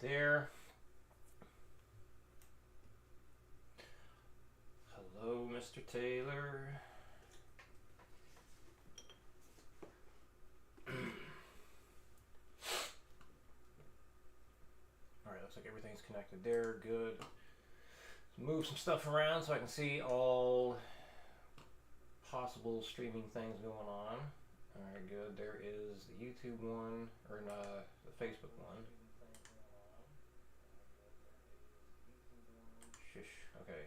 there. Hello, Mr. Taylor. Alright, looks like everything's connected there. Good. Let's move some stuff around so I can see all possible streaming things going on. Alright, good. There is the YouTube one, or the Facebook one. Shush. Okay.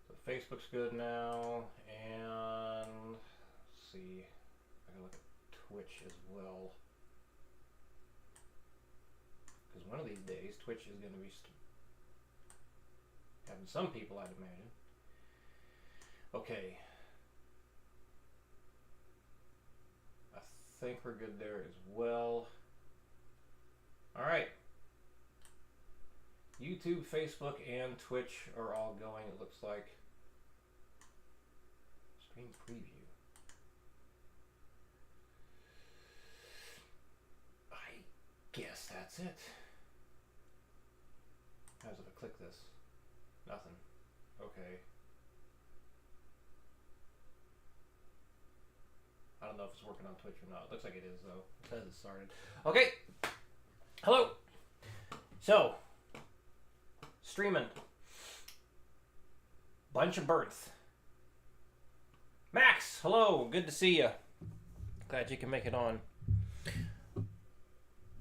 So Facebook's good now, and let's see. I can look at Twitch as well. Because one of these days, Twitch is going to be having some people, I'd imagine. Okay. I think we're good there as well. Alright. YouTube, Facebook, and Twitch are all going, it looks like. Screen preview. I guess that's it. How does it click this? Nothing. Okay. I don't know if it's working on Twitch or not. It looks like it is, though. It says it started. Okay. Hello. So, streaming. Bunch of Bernth. Max, hello. Good to see you. Glad you can make it on.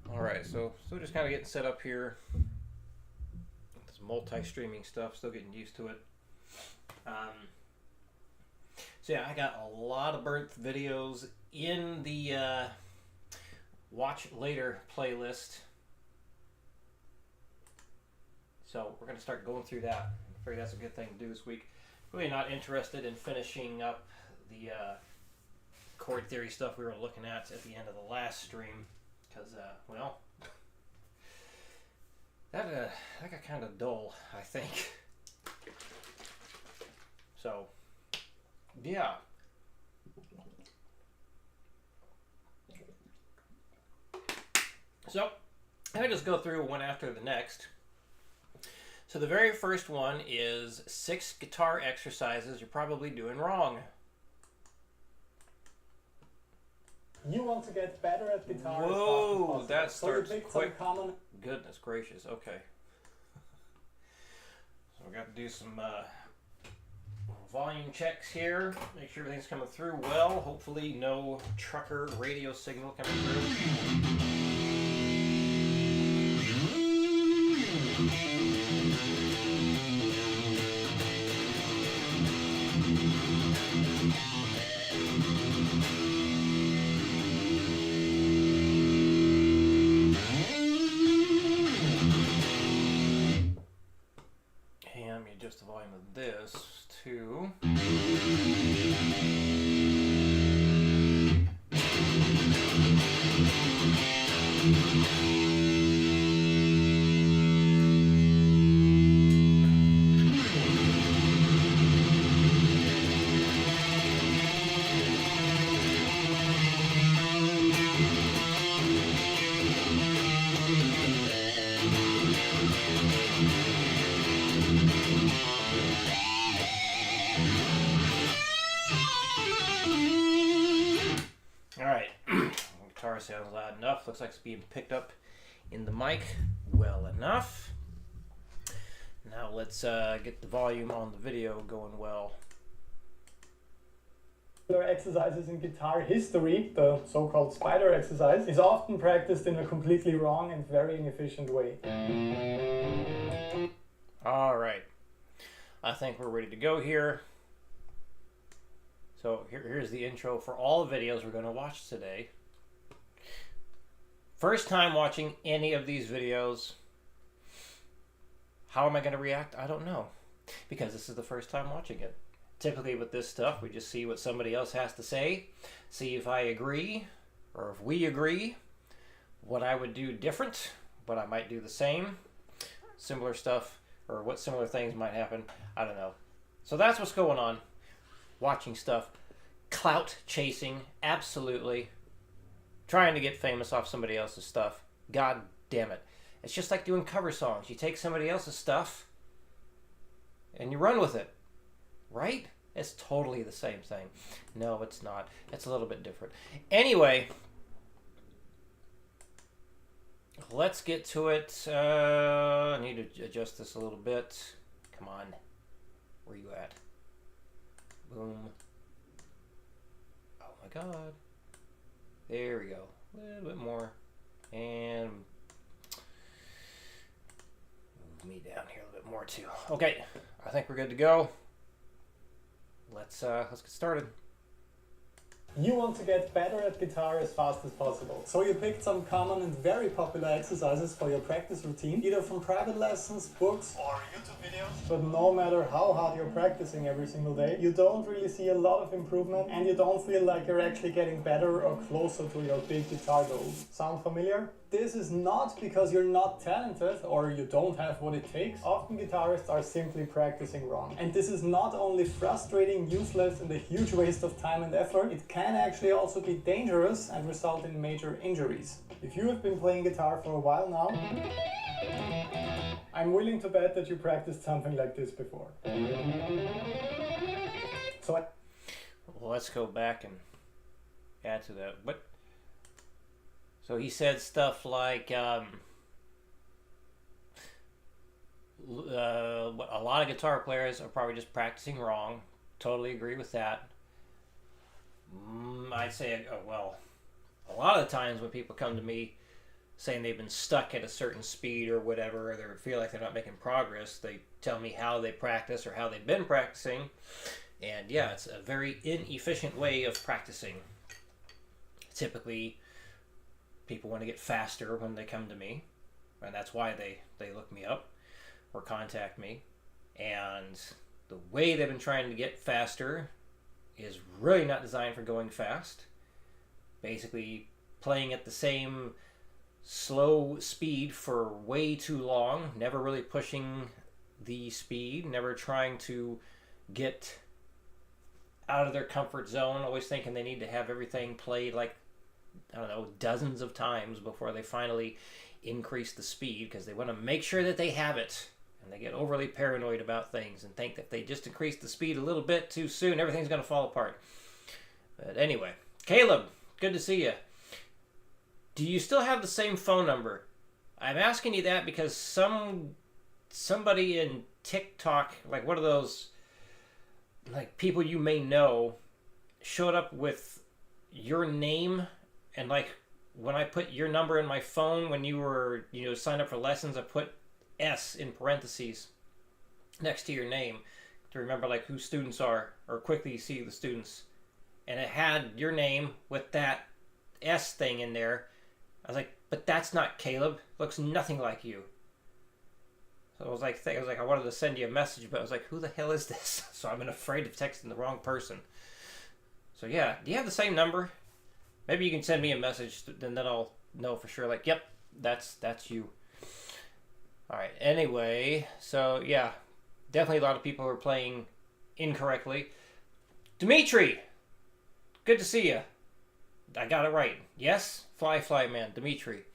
Alright, so just kind of getting set up here. This multi-streaming stuff, still getting used to it. So yeah, I got a lot of Bernth videos in the Watch Later playlist. So we're going to start going through that. I figure that's a good thing to do this week. Really not interested in finishing up the chord theory stuff we were looking at the end of the last stream. Because, well, that got kind of dull, I think. So, yeah. So, I'm going to just go through one after the next. So the very first one is 6 guitar exercises you're probably doing wrong. You want to get better at guitar. Whoa, that starts quick. Common... Goodness gracious, okay. So we got to do some volume checks here. Make sure everything's coming through well. Hopefully no trucker radio signal coming through. Adjust the volume of this to sounds loud enough. Looks like it's being picked up in the mic well enough. Now let's get the volume on the video going well. Exercises in guitar history, the so-called spider exercise, is often practiced in a completely wrong and very inefficient way. Alright. I think we're ready to go here. So here's the intro for all the videos we're going to watch today. First time watching any of these videos. How am I going to react? I don't know. Because this is the first time watching it. Typically with this stuff, we just see what somebody else has to say. See if I agree, or if we agree. What I would do different. What I might do the same. Similar stuff, or what similar things might happen. I don't know. So that's what's going on. Watching stuff. Clout chasing. Absolutely. Trying to get famous off somebody else's stuff. God damn it. It's just like doing cover songs. You take somebody else's stuff and you run with it, right? It's totally the same thing. No, it's not. It's a little bit different. Anyway, let's get to it. I need to adjust this a little bit. Come on. Where you at? Boom. Oh my god. There we go. A little bit more. And move me down here a little bit more too. Okay. I think we're good to go. Let's get started. You want to get better at guitar as fast as possible. So you picked some common and very popular exercises for your practice routine, either from private lessons, books, or YouTube videos. But no matter how hard you're practicing every single day, you don't really see a lot of improvement and you don't feel like you're actually getting better or closer to your big guitar goals. Sound familiar? This is not because you're not talented or you don't have what it takes. Often guitarists are simply practicing wrong. And this is not only frustrating, useless, and a huge waste of time and effort, it can actually also be dangerous and result in major injuries. If you have been playing guitar for a while now, I'm willing to bet that you practiced something like this before. So Well, let's go back and add to that. What? So he said stuff like a lot of guitar players are probably just practicing wrong. Totally agree with that. I'd say, well, a lot of the times when people come to me saying they've been stuck at a certain speed or whatever, or they feel like they're not making progress, they tell me how they practice or how they've been practicing. And yeah, it's a very inefficient way of practicing. Typically, people want to get faster when they come to me, and that's why they look me up or contact me. And the way they've been trying to get faster is really not designed for going fast. Basically, playing at the same slow speed for way too long, never really pushing the speed, never trying to get out of their comfort zone, always thinking they need to have everything played like, I don't know, dozens of times before they finally increase the speed, because they want to make sure that they have it. And they get overly paranoid about things and think that if they just increase the speed a little bit too soon, everything's going to fall apart. But anyway, Caleb, good to see you. Do you still have the same phone number? I'm asking you that because somebody in TikTok, like one of those like people you may know, showed up with your name, and like when I put your number in my phone when you were, signed up for lessons, I put S in parentheses next to your name to remember like who students are, or quickly see the students. And it had your name with that S thing in there. I was like, but that's not Caleb. Looks nothing like you. So I was like, I wanted to send you a message, but I was like, who the hell is this? So I've been afraid of texting the wrong person. So yeah, do you have the same number? Maybe you can send me a message, then I'll know for sure. Like, yep, that's you. All right. Anyway, so yeah, definitely a lot of people are playing incorrectly. Dimitri, good to see you. I got it right. Yes, fly man, Dimitri.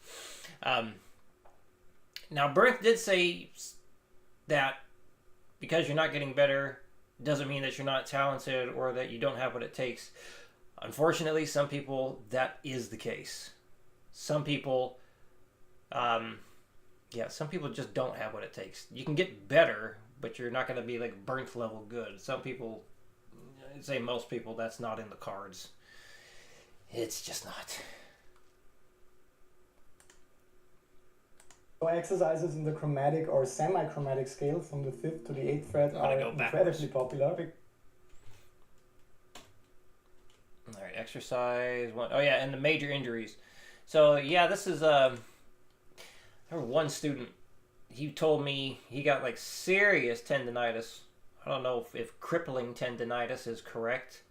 Now, Bernth did say that because you're not getting better doesn't mean that you're not talented or that you don't have what it takes. Unfortunately, some people, that is the case. Some people, some people just don't have what it takes. You can get better, but you're not going to be like Bernth level good. Some people, I'd say most people, that's not in the cards. It's just not. exercises in the chromatic or semi-chromatic scale from the 5th to the 8th fret are incredibly popular. All right, exercise one. Oh yeah, and the major injuries. So yeah, this is I remember one student. He told me he got like serious tendonitis. I don't know if crippling tendonitis is correct,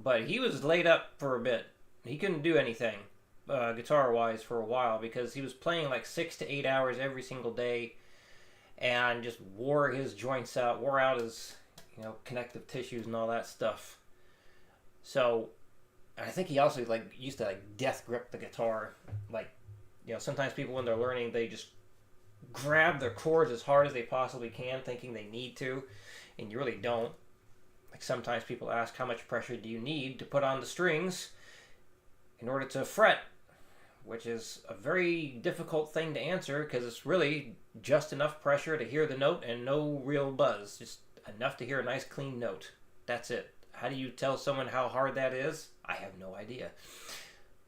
but he was laid up for a bit. He couldn't do anything guitar-wise for a while because he was playing like 6 to 8 hours every single day, and just wore his joints out, wore out his connective tissues and all that stuff. So I think he also used to death grip the guitar. Like, sometimes people when they're learning, they just grab their chords as hard as they possibly can, thinking they need to, and you really don't. Like sometimes people ask, how much pressure do you need to put on the strings in order to fret? Which is a very difficult thing to answer, because it's really just enough pressure to hear the note and no real buzz. Just enough to hear a nice clean note. That's it. How do you tell someone how hard that is? I have no idea.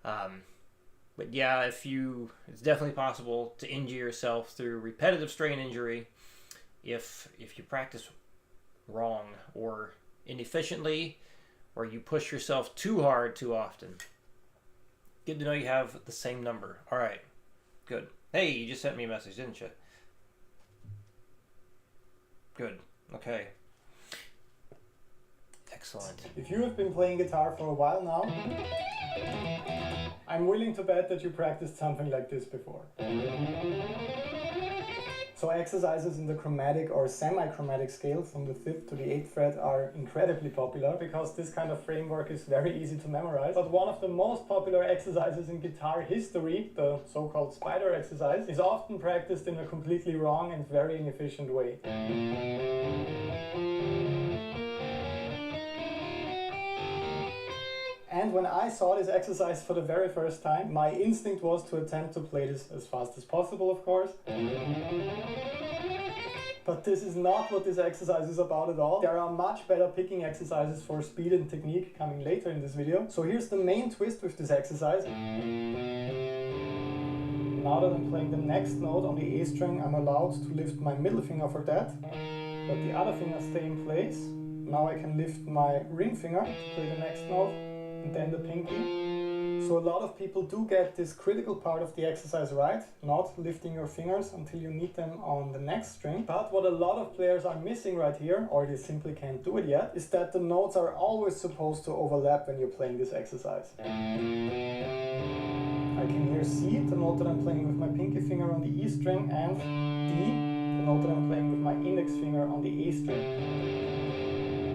But yeah, it's definitely possible to injure yourself through repetitive strain injury if you practice wrong or inefficiently, or you push yourself too hard too often. Good to know you have the same number. All right, good. Hey, you just sent me a message, didn't you? Good. Okay. Excellent. If you have been playing guitar for a while now, I'm willing to bet that you practiced something like this before. So exercises in the chromatic or semi-chromatic scale from the 5th to the 8th fret are incredibly popular because this kind of framework is very easy to memorize. But one of the most popular exercises in guitar history, the so-called spider exercise, is often practiced in a completely wrong and very inefficient way. And when I saw this exercise for the very first time, my instinct was to attempt to play this as fast as possible, of course. But this is not what this exercise is about at all. There are much better picking exercises for speed and technique coming later in this video. So here's the main twist with this exercise. Now that I'm playing the next note on the A string, I'm allowed to lift my middle finger for that, but the other fingers stay in place. Now I can lift my ring finger to play the next note, and then the pinky. So a lot of people do get this critical part of the exercise right, not lifting your fingers until you need them on the next string. But what a lot of players are missing right here, or they simply can't do it yet, is that the notes are always supposed to overlap when you're playing this exercise. I can hear C, the note that I'm playing with my pinky finger on the E string, and D, the note that I'm playing with my index finger on the A string.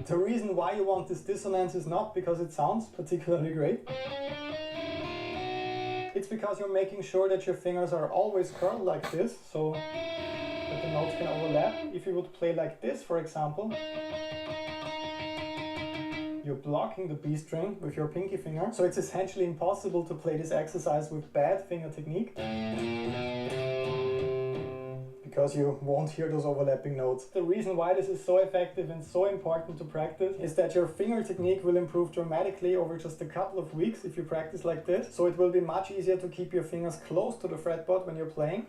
The reason why you want this dissonance is not because it sounds particularly great. It's because you're making sure that your fingers are always curled like this, so that the notes can overlap. If you would play like this, for example, you're blocking the B string with your pinky finger, so it's essentially impossible to play this exercise with bad finger technique, because you won't hear those overlapping notes. The reason why this is so effective and so important to practice is that your finger technique will improve dramatically over just a couple of weeks if you practice like this. So it will be much easier to keep your fingers close to the fretboard when you're playing.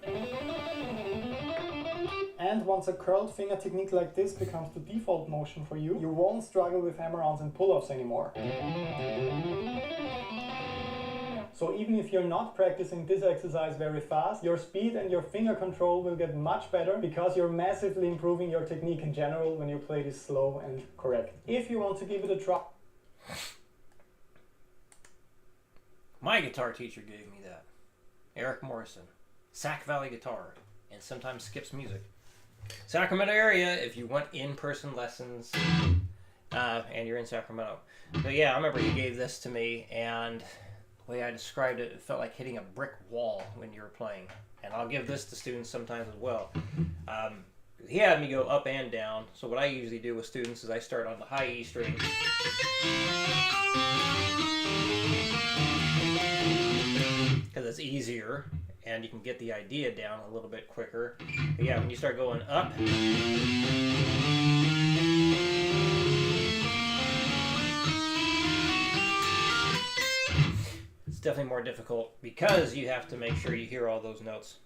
And once a curled finger technique like this becomes the default motion for you, you won't struggle with hammer-ons and pull-offs anymore. So even if you're not practicing this exercise very fast, your speed and your finger control will get much better because you're massively improving your technique in general when you play this slow and correct. If you want to give it a try... My guitar teacher gave me that. Eric Morrison. Sac Valley Guitar. And sometimes skips music. Sacramento area if you want in-person lessons and you're in Sacramento. But yeah, I remember he gave this to me, and the way I described it, it felt like hitting a brick wall when you were playing. And I'll give this to students sometimes as well. He had me go up and down. So what I usually do with students is I start on the high E string. Because it's easier and you can get the idea down a little bit quicker. But yeah, when you start going up, it's definitely more difficult because you have to make sure you hear all those notes.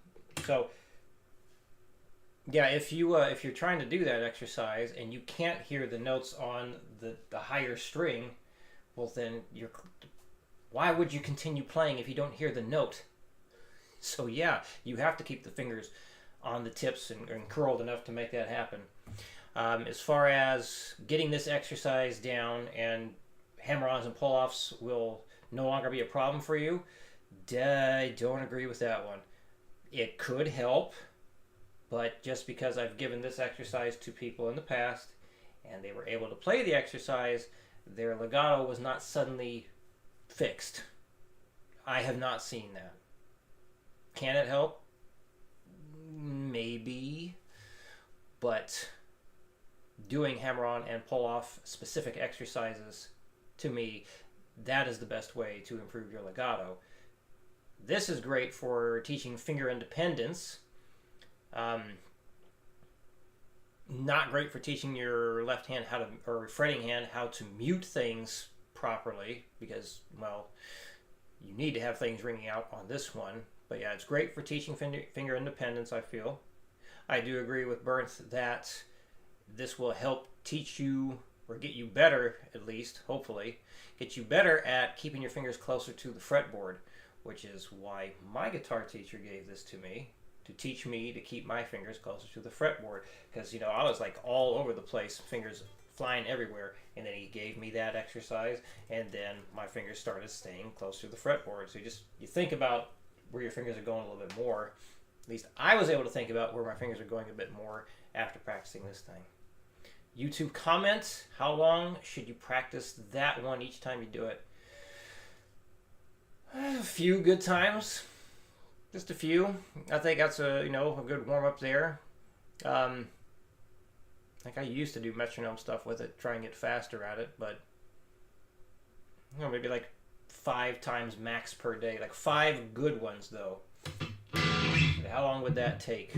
So yeah, if you're trying to do that exercise and you can't hear the notes on the higher string, well then why would you continue playing if you don't hear the note? So yeah, you have to keep the fingers on the tips and curled enough to make that happen. As far as getting this exercise down and hammer-ons and pull-offs will no longer be a problem for you, I don't agree with that one. It could help, but just because I've given this exercise to people in the past and they were able to play the exercise, their legato was not suddenly fixed. I have not seen that. Can it help? maybe, but doing hammer-on and pull-off specific exercises, to me, that is the best way to improve your legato. This is great for teaching finger independence. Not great for teaching your left hand or fretting hand how to mute things properly, because, well, you need to have things ringing out on this one. But yeah, it's great for teaching finger independence, I feel. I do agree with Bernth that this will help teach you, or get you better, at least, hopefully, get you better at keeping your fingers closer to the fretboard, which is why my guitar teacher gave this to me, to teach me to keep my fingers closer to the fretboard. Because, you know, I was like all over the place, fingers flying everywhere, and then he gave me that exercise, and then my fingers started staying close to the fretboard. So you think about where your fingers are going a little bit more. At least I was able to think about where my fingers are going a bit more after practicing this thing. YouTube comments, how long should you practice that one each time you do it? A few good times. Just a few. I think that's a good warm-up there. Like I used to do metronome stuff with it, try and get faster at it, but maybe like 5 times max per day. Like 5 good ones, though. How long would that take?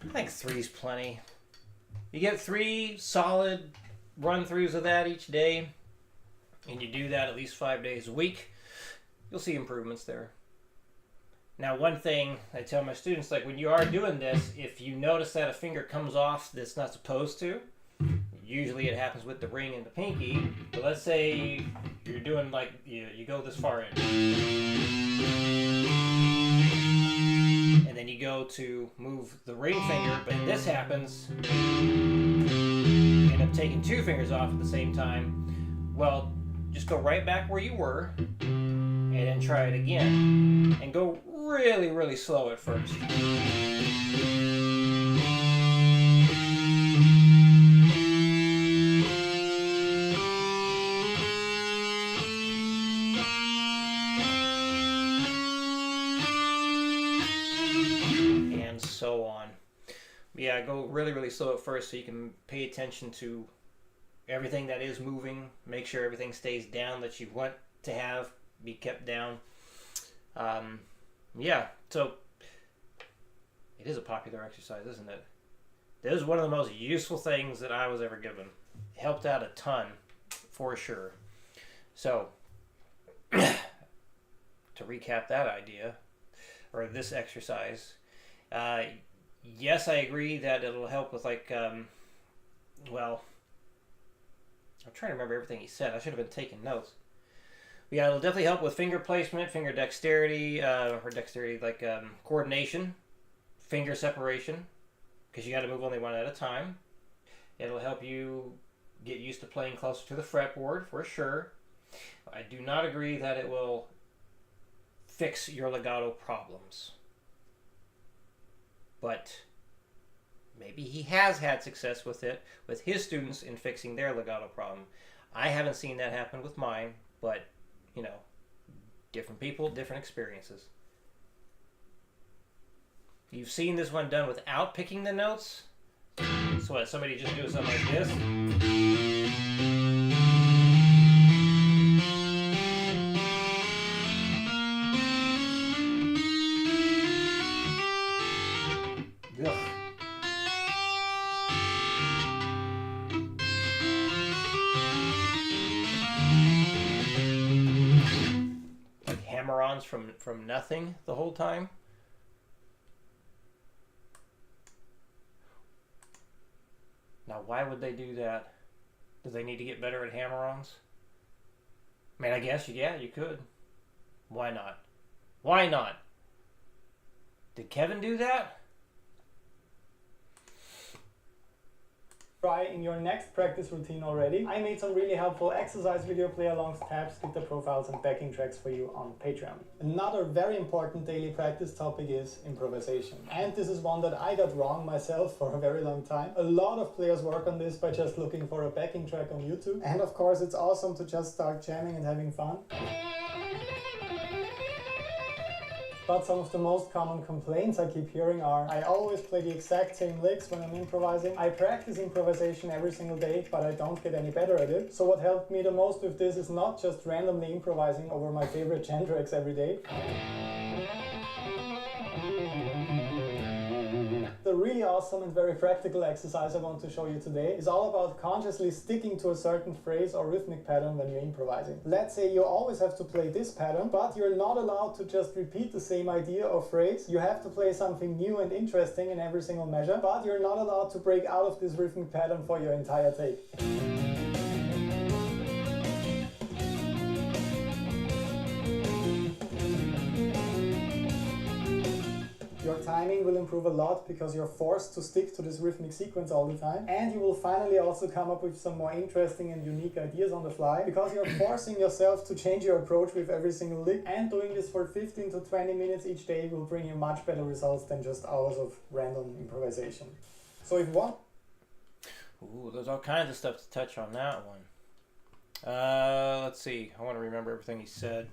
I think 3's plenty. You get 3 solid run-throughs of that each day, and you do that at least 5 days a week, you'll see improvements there. Now, one thing I tell my students, like when you are doing this, if you notice that a finger comes off that's not supposed to, usually it happens with the ring and the pinky, but let's say you're doing like, you go this far in, and then you go to move the ring finger, but this happens, you end up taking 2 fingers off at the same time. Well, just go right back where you were, and then try it again, and go really, really slow at first. And so on. Yeah, go really, really slow at first so you can pay attention to everything that is moving. Make sure everything stays down that you want to have be kept down. Yeah, so it is a popular exercise, isn't it? It is one of the most useful things that I was ever given. It helped out a ton, for sure. So, to recap that idea, or this exercise, yes, I agree that it'll help with like, well, I'm trying to remember everything he said. I should have been taking notes. Yeah, it'll definitely help with finger placement, finger dexterity, like coordination, finger separation, because you got to move only one at a time. It'll help you get used to playing closer to the fretboard, for sure. I do not agree that it will fix your legato problems. But maybe he has had success with it, with his students in fixing their legato problem. I haven't seen that happen with mine, but you know, different people, different experiences. You've seen this one done without picking the notes. So what, somebody just doing something like this? Ugh. Hammer-ons from nothing the whole time. Now, why would they do that? Do they need to get better at hammer-ons? I mean, I guess, yeah, you could. Why not? Why not? Did Kevin do that? Try in your next practice routine already. I made some really helpful exercise video play-alongs, tabs, guitar profiles and backing tracks for you on Patreon. Another very important daily practice topic is improvisation. And this is one that I got wrong myself for a very long time. A lot of players work on this by just looking for a backing track on YouTube. And of course it's awesome to just start jamming and having fun. But some of the most common complaints I keep hearing are, I always play the exact same licks when I'm improvising. I practice improvisation every single day, but I don't get any better at it. So what helped me the most with this is not just randomly improvising over my favorite jam tracks every day. The really awesome and very practical exercise I want to show you today is all about consciously sticking to a certain phrase or rhythmic pattern when you're improvising. Let's say you always have to play this pattern, but you're not allowed to just repeat the same idea or phrase. You have to play something new and interesting in every single measure, but you're not allowed to break out of this rhythmic pattern for your entire take. Your timing will improve a lot because you're forced to stick to this rhythmic sequence all the time, and you will finally also come up with some more interesting and unique ideas on the fly because you're forcing yourself to change your approach with every single lick, and doing this for 15 to 20 minutes each day will bring you much better results than just hours of random improvisation. So if one... Ooh, there's all kinds of stuff to touch on that one. Let's see. I want to remember everything he said.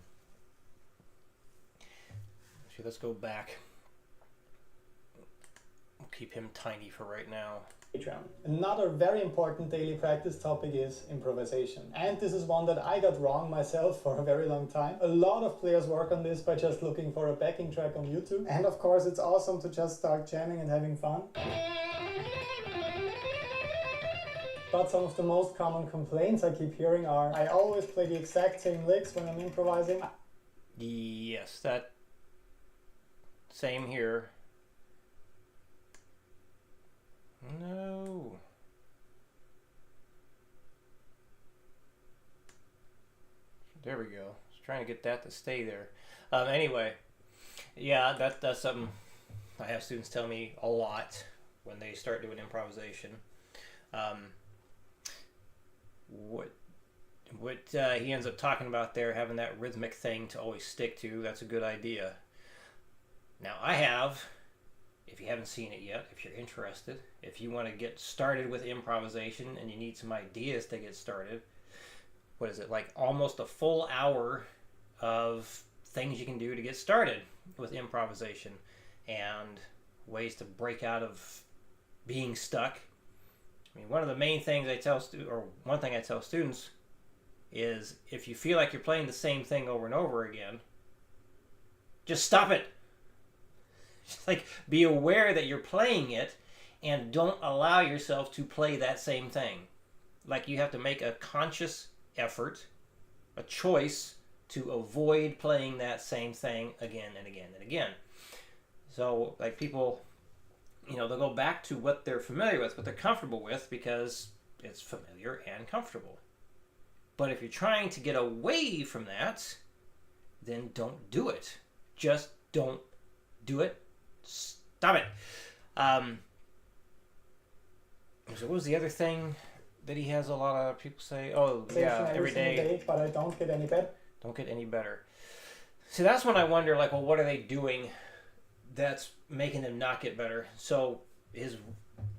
Actually, let's go back. We'll keep him tiny for right now. Another very important daily practice topic is improvisation. And this is one that I got wrong myself for a very long time. A lot of players work on this by just looking for a backing track on YouTube. And of course it's awesome to just start jamming and having fun. But some of the most common complaints I keep hearing are, I always play the exact same licks when I'm improvising. Yes, that same here. No. There we go. I was trying to get that to stay there. Anyway, yeah, that's something I have students tell me a lot when they start doing improvisation. What he ends up talking about there, having that rhythmic thing to always stick to, that's a good idea. Now I have, if you haven't seen it yet, if you're interested, if you want to get started with improvisation and you need some ideas to get started, what is it, like almost a full hour of things you can do to get started with improvisation and ways to break out of being stuck. I mean, one of the main things one thing I tell students is, if you feel like you're playing the same thing over and over again, just stop it. Just like, be aware that you're playing it and don't allow yourself to play that same thing. Like, you have to make a conscious effort, a choice to avoid playing that same thing again and again and again. So, like, people, they'll go back to what they're familiar with, what they're comfortable with, because it's familiar and comfortable. But if you're trying to get away from that, then don't do it. Just don't do it. Stop it. So what was the other thing that he has a lot of people say? Oh, yeah, every day. But I don't get any better. Don't get any better. So that's when I wonder, like, well, what are they doing that's making them not get better? So his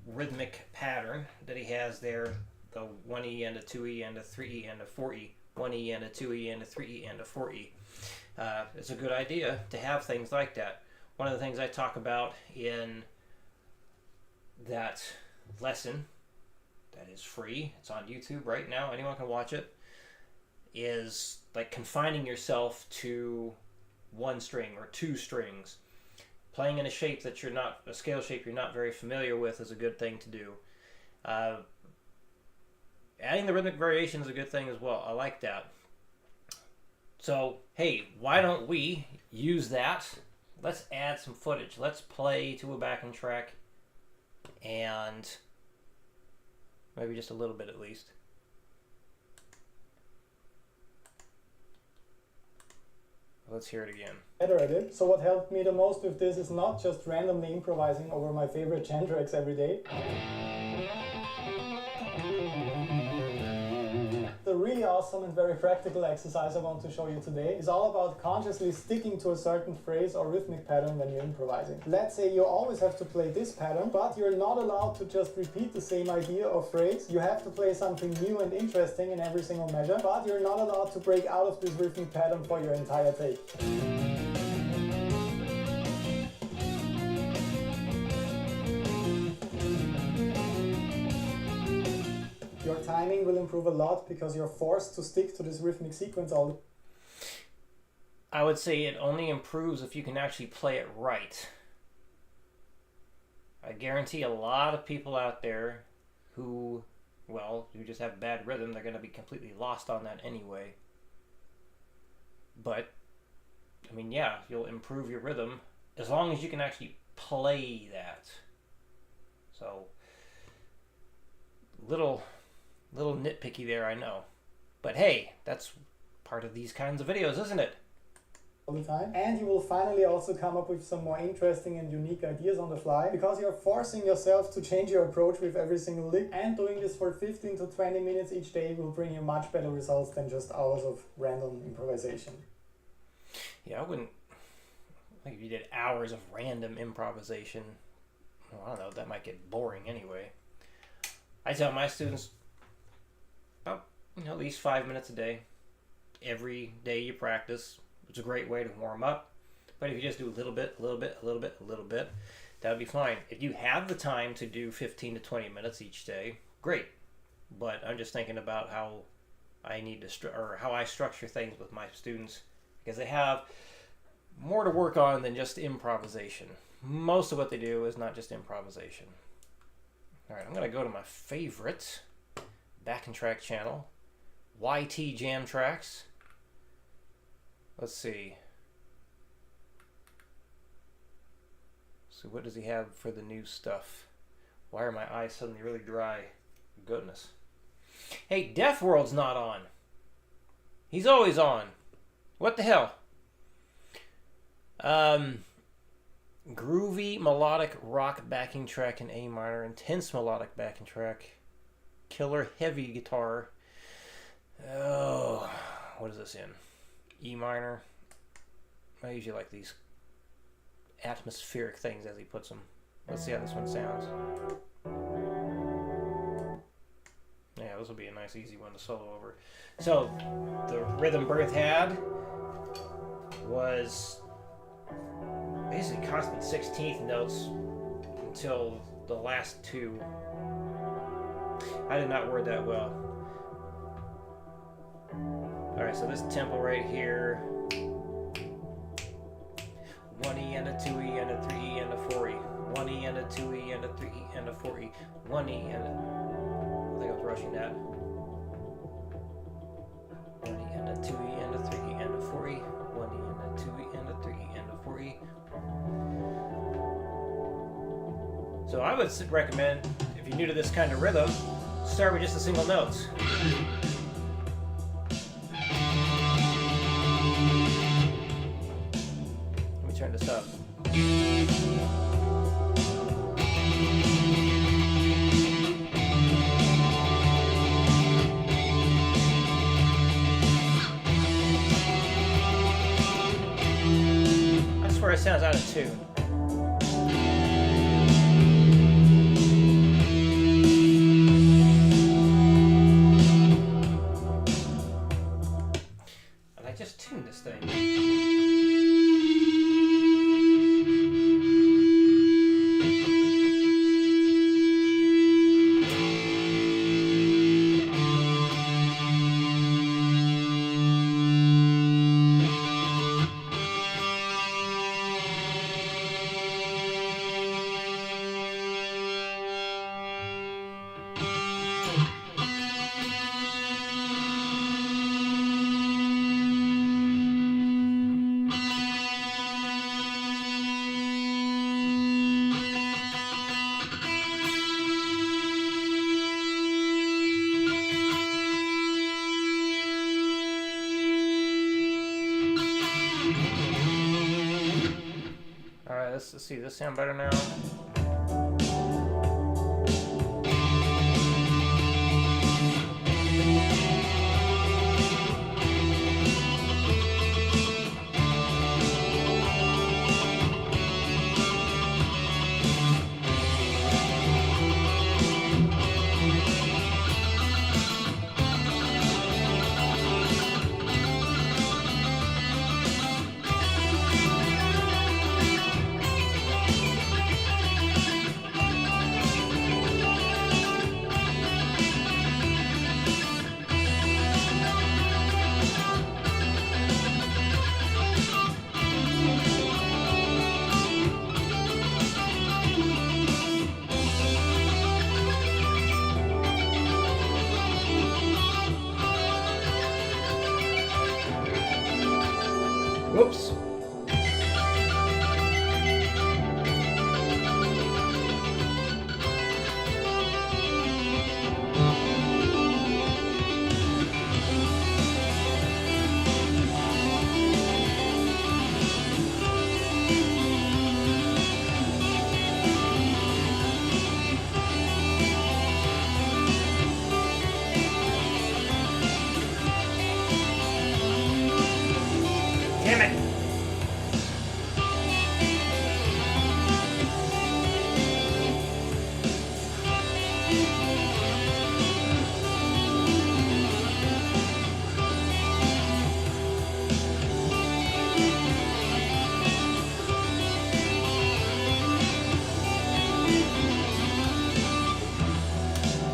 rhythmic pattern that he has there, the 1E and a 2E and a 3E and a 4E, 1E and a 2E and a 3E and a 4E. It's a good idea to have things like that. One of the things I talk about in that lesson that is free, it's on YouTube right now, anyone can watch it, is like confining yourself to one string or two strings. Playing in a shape that a scale shape you're not very familiar with is a good thing to do. Adding the rhythmic variation is a good thing as well. I like that. So, hey, why don't we use that? Let's add some footage. Let's play to a backing track and Maybe just a little bit at least. Let's hear it again. Better at it. So what helped me the most with this is not just randomly improvising over my favorite gen tracks every day. The really awesome and very practical exercise I want to show you today is all about consciously sticking to a certain phrase or rhythmic pattern when you're improvising. Let's say you always have to play this pattern, but you're not allowed to just repeat the same idea or phrase. You have to play something new and interesting in every single measure, but you're not allowed to break out of this rhythmic pattern for your entire take. Your timing will improve a lot because you're forced to stick to this rhythmic sequence all the time. I would say it only improves if you can actually play it right. I guarantee a lot of people out there who just have bad rhythm, they're going to be completely lost on that anyway. But, I mean, yeah, you'll improve your rhythm as long as you can actually play that. So, little nitpicky there, I know. But hey, that's part of these kinds of videos, isn't it? All the time. And you will finally also come up with some more interesting and unique ideas on the fly, because you're forcing yourself to change your approach with every single lick, and doing this for 15 to 20 minutes each day will bring you much better results than just hours of random improvisation. Yeah, I wouldn't, like if you did hours of random improvisation, well, I don't know, that might get boring anyway. I tell my students about, at least 5 minutes a day. Every day you practice. It's a great way to warm up. But if you just do a little bit, that would be fine. If you have the time to do 15 to 20 minutes each day, great. But I'm just thinking about how I need to how I structure things with my students, because they have more to work on than just improvisation. Most of what they do is not just improvisation. All right, I'm going to go to my favorite backing track channel, YT Jam Tracks. Let's see. So what does he have for the new stuff? Why are my eyes suddenly really dry? Goodness. Hey, Deaf World's not on. He's always on. What the hell? Groovy melodic rock backing track in A minor, intense melodic backing track, killer heavy guitar. Oh, what is this in? E minor. I usually like these atmospheric things as he puts them. Let's see how this one sounds. Yeah, this will be a nice easy one to solo over. So the rhythm Bernth had was basically constant 16th notes until the last two. I did not word that well. Alright, so this tempo right here, 1E and a 2E and a 3E and a 4E, 1E and a 2E and a 3E and a 4E, 1E and a, I think I was rushing that, 1E and a 2E and a 3E and a 4E, 1E and a 2E and a 3E and a 4E. So I would recommend, if you're new to this kind of rhythm, start with just the single notes. Turn this up. I swear it sounds out of tune. And I just tuned this thing. let's see. Does this sound better now? Whoops. Damn it.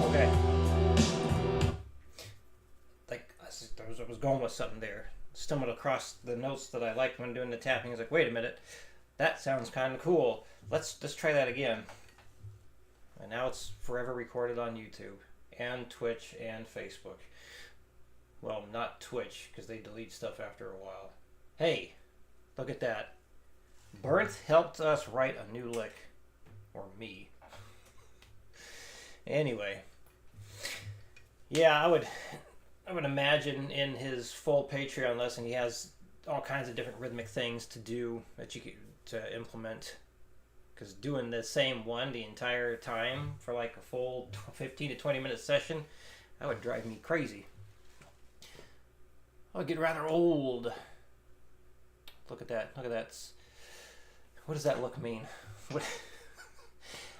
Okay. Like, I was going with something there. Stumbled across the notes that I liked when doing the tapping. I was like, wait a minute, that sounds kind of cool. Let's try that again. And now it's forever recorded on YouTube and Twitch and Facebook. Well, not Twitch, because they delete stuff after a while. Hey, look at that. Bernth helped us write a new lick. Or me. Anyway. Yeah, I would imagine in his full Patreon lesson he has all kinds of different rhythmic things to do that you could to implement. Because doing the same one the entire time for like a full 15 to 20 minute session, that would drive me crazy. I would get rather old. Look at that. Look at that. What does that look mean? What?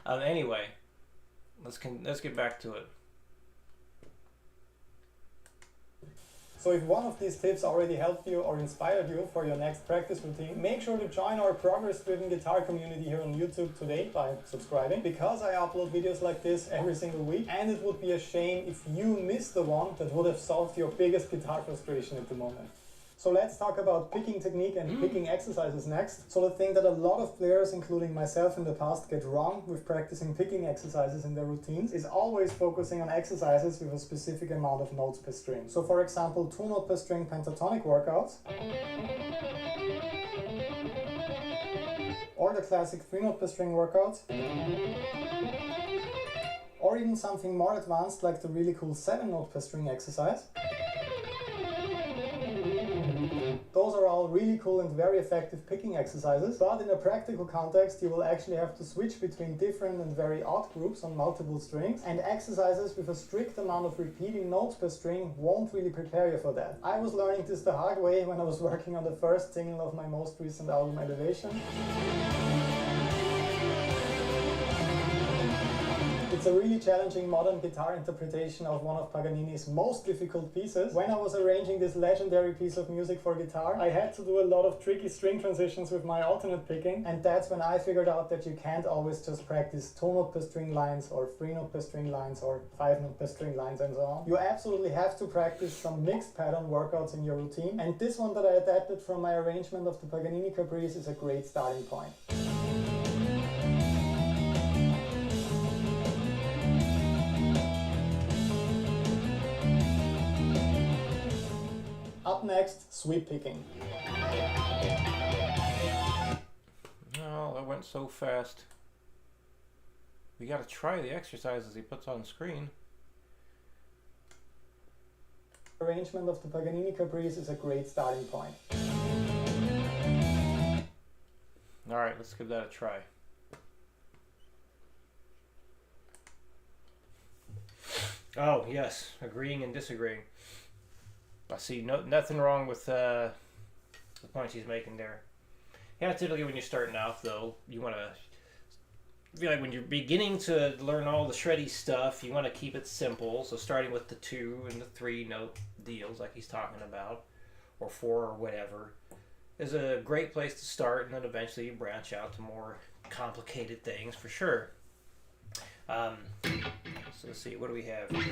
Anyway, let's get back to it. So if one of these tips already helped you or inspired you for your next practice routine, make sure to join our progress-driven guitar community here on YouTube today by subscribing, because I upload videos like this every single week, and it would be a shame if you missed the one that would have solved your biggest guitar frustration at the moment. So let's talk about picking technique and picking exercises next. So the thing that a lot of players, including myself in the past, get wrong with practicing picking exercises in their routines is always focusing on exercises with a specific amount of notes per string. So for example, 2 note per string pentatonic workouts, or the classic 3 note per string workouts, or even something more advanced like the really cool 7 note per string exercise. Those are all really cool and very effective picking exercises, but in a practical context you will actually have to switch between different and very odd groups on multiple strings, and exercises with a strict amount of repeating notes per string won't really prepare you for that. I was learning this the hard way when I was working on the first single of my most recent album, Elevation. It's a really challenging modern guitar interpretation of one of Paganini's most difficult pieces. When I was arranging this legendary piece of music for guitar, I had to do a lot of tricky string transitions with my alternate picking, and that's when I figured out that you can't always just practice 2 note per string lines or 3 note per string lines or 5 note per string lines and so on. You absolutely have to practice some mixed pattern workouts in your routine, and this one that I adapted from my arrangement of the Paganini Caprice is a great starting point. Up next, sweep picking. No, that went so fast. We gotta try the exercises he puts on screen. Arrangement of the Paganini Caprice is a great starting point. Alright, let's give that a try. Oh, yes. Agreeing and disagreeing. I see nothing wrong with the points he's making there. Yeah, typically when you're starting off, though, you want to... I feel like when you're beginning to learn all the shreddy stuff, you want to keep it simple. So starting with the 2 and the 3 note deals like he's talking about, or 4 or whatever, is a great place to start, and then eventually you branch out to more complicated things for sure. So let's see, what do we have here?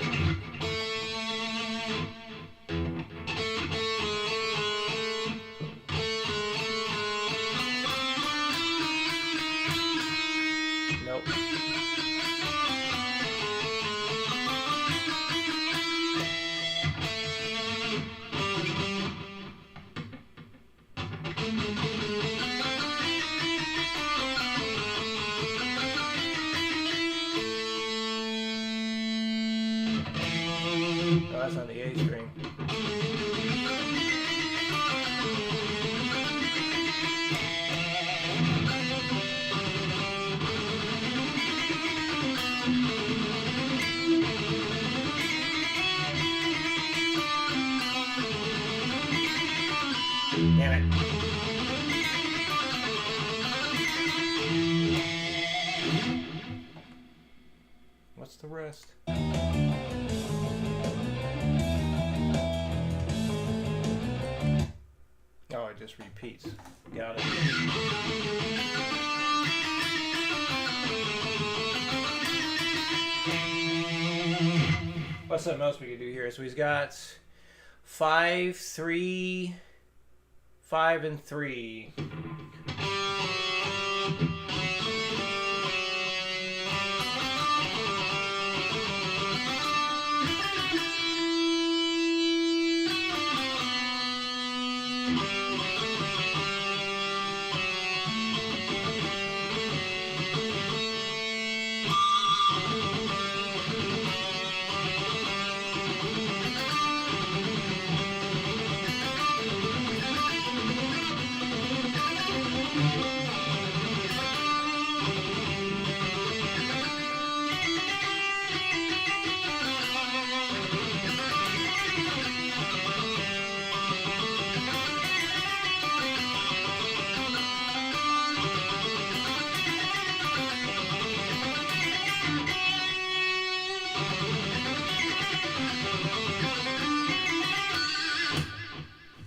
Nope. No, that's on the A string. Damn it. What's the rest? Oh, it just repeats. Got it. What's something else we could do here? So he's got 5, 3, 5, and 3.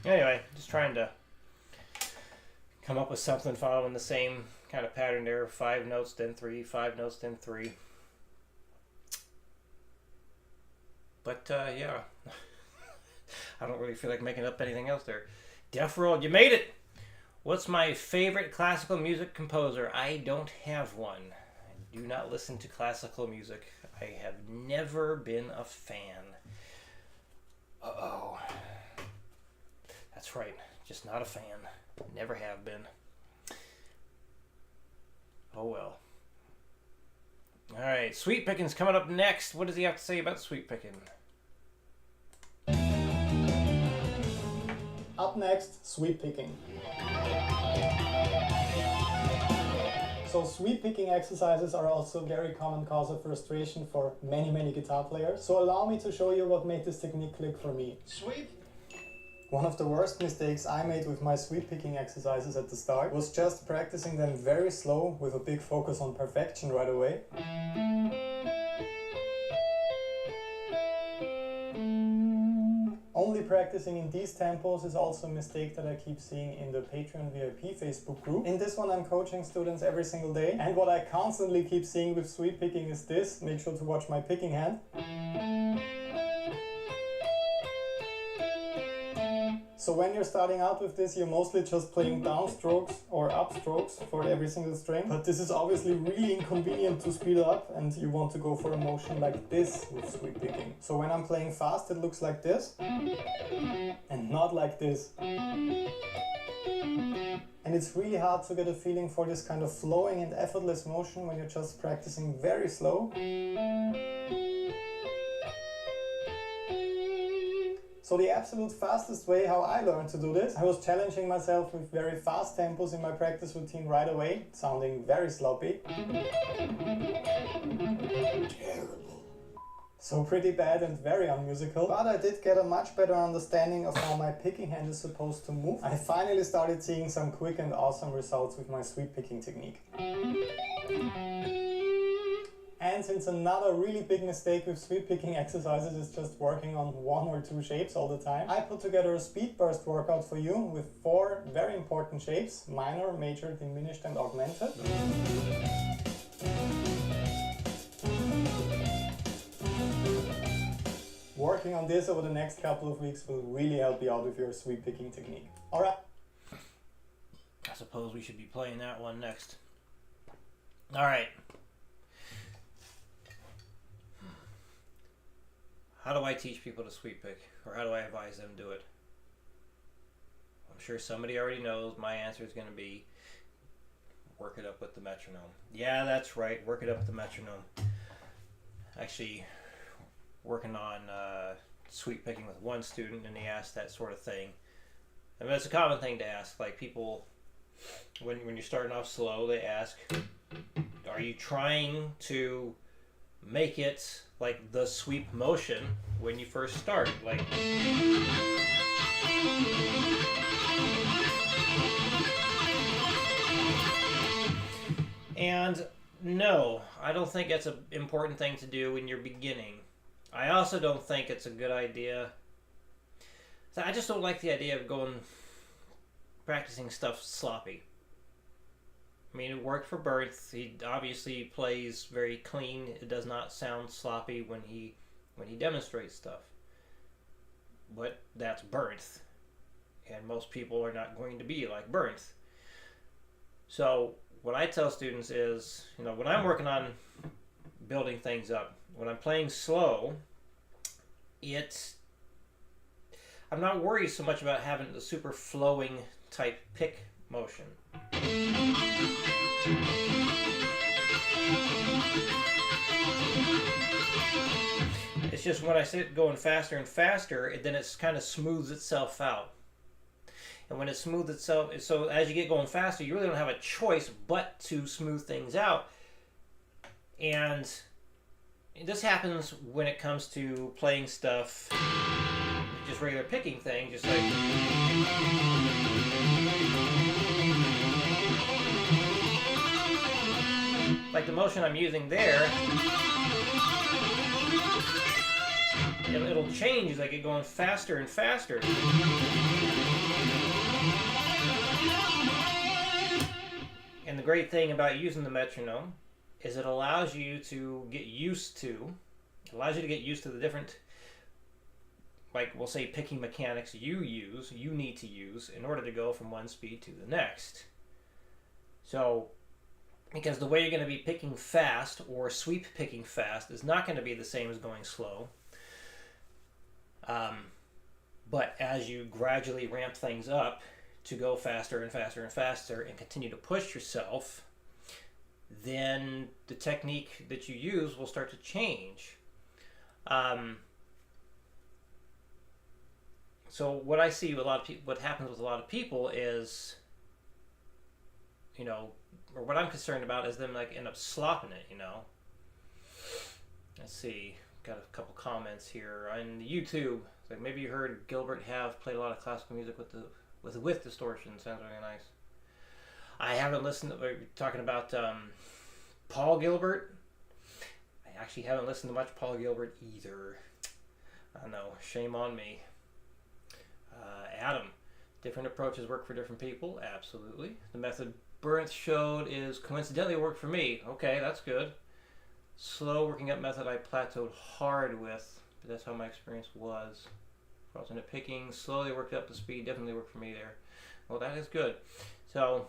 Anyway, just trying to come up with something following the same kind of pattern there. 5 notes, then 3, 5 notes, then 3. But, yeah. I don't really feel like making up anything else there. Deaf World, you made it! What's my favorite classical music composer? I don't have one. I do not listen to classical music. I have never been a fan. Uh-oh. That's right. Just not a fan. Never have been. Oh well. Alright, Sweet Pickin's coming up next. What does he have to say about Sweet Pickin'? Up next, sweep picking. So sweep picking exercises are also a very common cause of frustration for many guitar players. So allow me to show you what made this technique click for me. Sweep. One of the worst mistakes I made with my sweep picking exercises at the start was just practicing them very slow with a big focus on perfection right away. Only practicing in these tempos is also a mistake that I keep seeing in the Patreon VIP Facebook group. In this one I'm coaching students every single day, and what I constantly keep seeing with sweep picking is this. Make sure to watch my picking hand. So when you're starting out with this, you're mostly just playing down strokes or up strokes for every single string. But this is obviously really inconvenient to speed up, and you want to go for a motion like this with sweep picking. So when I'm playing fast, it looks like this, and not like this. And it's really hard to get a feeling for this kind of flowing and effortless motion when you're just practicing very slow. So the absolute fastest way how I learned to do this, I was challenging myself with very fast tempos in my practice routine right away, sounding very sloppy. Terrible. So pretty bad and very unmusical, but I did get a much better understanding of how my picking hand is supposed to move. I finally started seeing some quick and awesome results with my sweep picking technique. And since another really big mistake with sweep picking exercises is just working on 1 or 2 shapes all the time, I put together a speed burst workout for you with 4 very important shapes: minor, major, diminished and augmented. Working on this over the next couple of weeks will really help you out with your sweep picking technique. Alright. I suppose we should be playing that one next. Alright. How do I teach people to sweep pick? Or how do I advise them to do it? I'm sure somebody already knows. My answer is going to be work it up with the metronome. Yeah, that's right. Work it up with the metronome. Actually, working on sweep picking with one student, and he asked that sort of thing. I mean, it's a common thing to ask. Like, people, when you're starting off slow, they ask, are you trying to make it like the sweep motion when you first start? Like, and no, I don't think that's an important thing to do when you're beginning. I also don't think it's a good idea. I just don't like the idea of practicing stuff sloppy. I mean, it worked for Bernth. He obviously plays very clean. It does not sound sloppy when he demonstrates stuff. But that's Bernth, and most people are not going to be like Bernth. So what I tell students is, when I'm working on building things up, when I'm playing slow, I'm not worried so much about having the super flowing type pick motion. It's just when I sit going faster and faster, then it kind of smooths itself out. And when it smooths itself, so as you get going faster, you really don't have a choice but to smooth things out. And this happens when it comes to playing stuff, just regular picking thing, just like the motion I'm using there. It'll change as I get going faster and faster. And the great thing about using the metronome is it allows you to get used to the different, like we'll say, picking mechanics you need to use in order to go from one speed to the next. So, because the way you're going to be picking fast or sweep picking fast is not going to be the same as going slow. But as you gradually ramp things up to go faster and faster and faster and continue to push yourself, then the technique that you use will start to change. So what I see with a lot of people, what happens with a lot of people is, or what I'm concerned about is them end up slopping it, Let's see, got a couple comments here on YouTube. Like, maybe you heard Gilbert have played a lot of classical music with distortion. Sounds really nice. I haven't listened to, we're talking about Paul Gilbert. I actually haven't listened to much Paul Gilbert either. I know, shame on me. Adam, different approaches work for different people. Absolutely. The method Bernth showed is coincidentally worked for me. Okay, that's good. Slow working up method I plateaued hard with, but that's how my experience was. For alternate picking, slowly worked up the speed, definitely worked for me there. Well, that is good. So,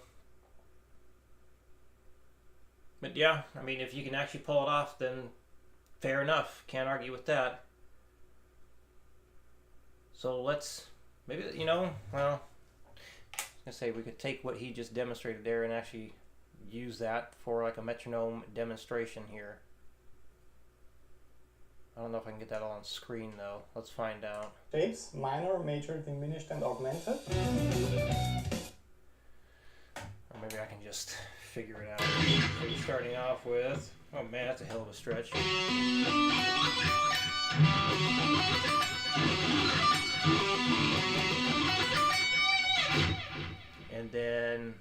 but yeah, I mean, if you can actually pull it off, then fair enough. Can't argue with that. So let's, maybe, well, I was going to say we could take what he just demonstrated there and actually use that for like a metronome demonstration here. I don't know if I can get that all on screen though. Let's find out. Shapes: minor, major, diminished, and augmented. Or maybe I can just figure it out. So you're starting off with, oh man, that's a hell of a stretch. And then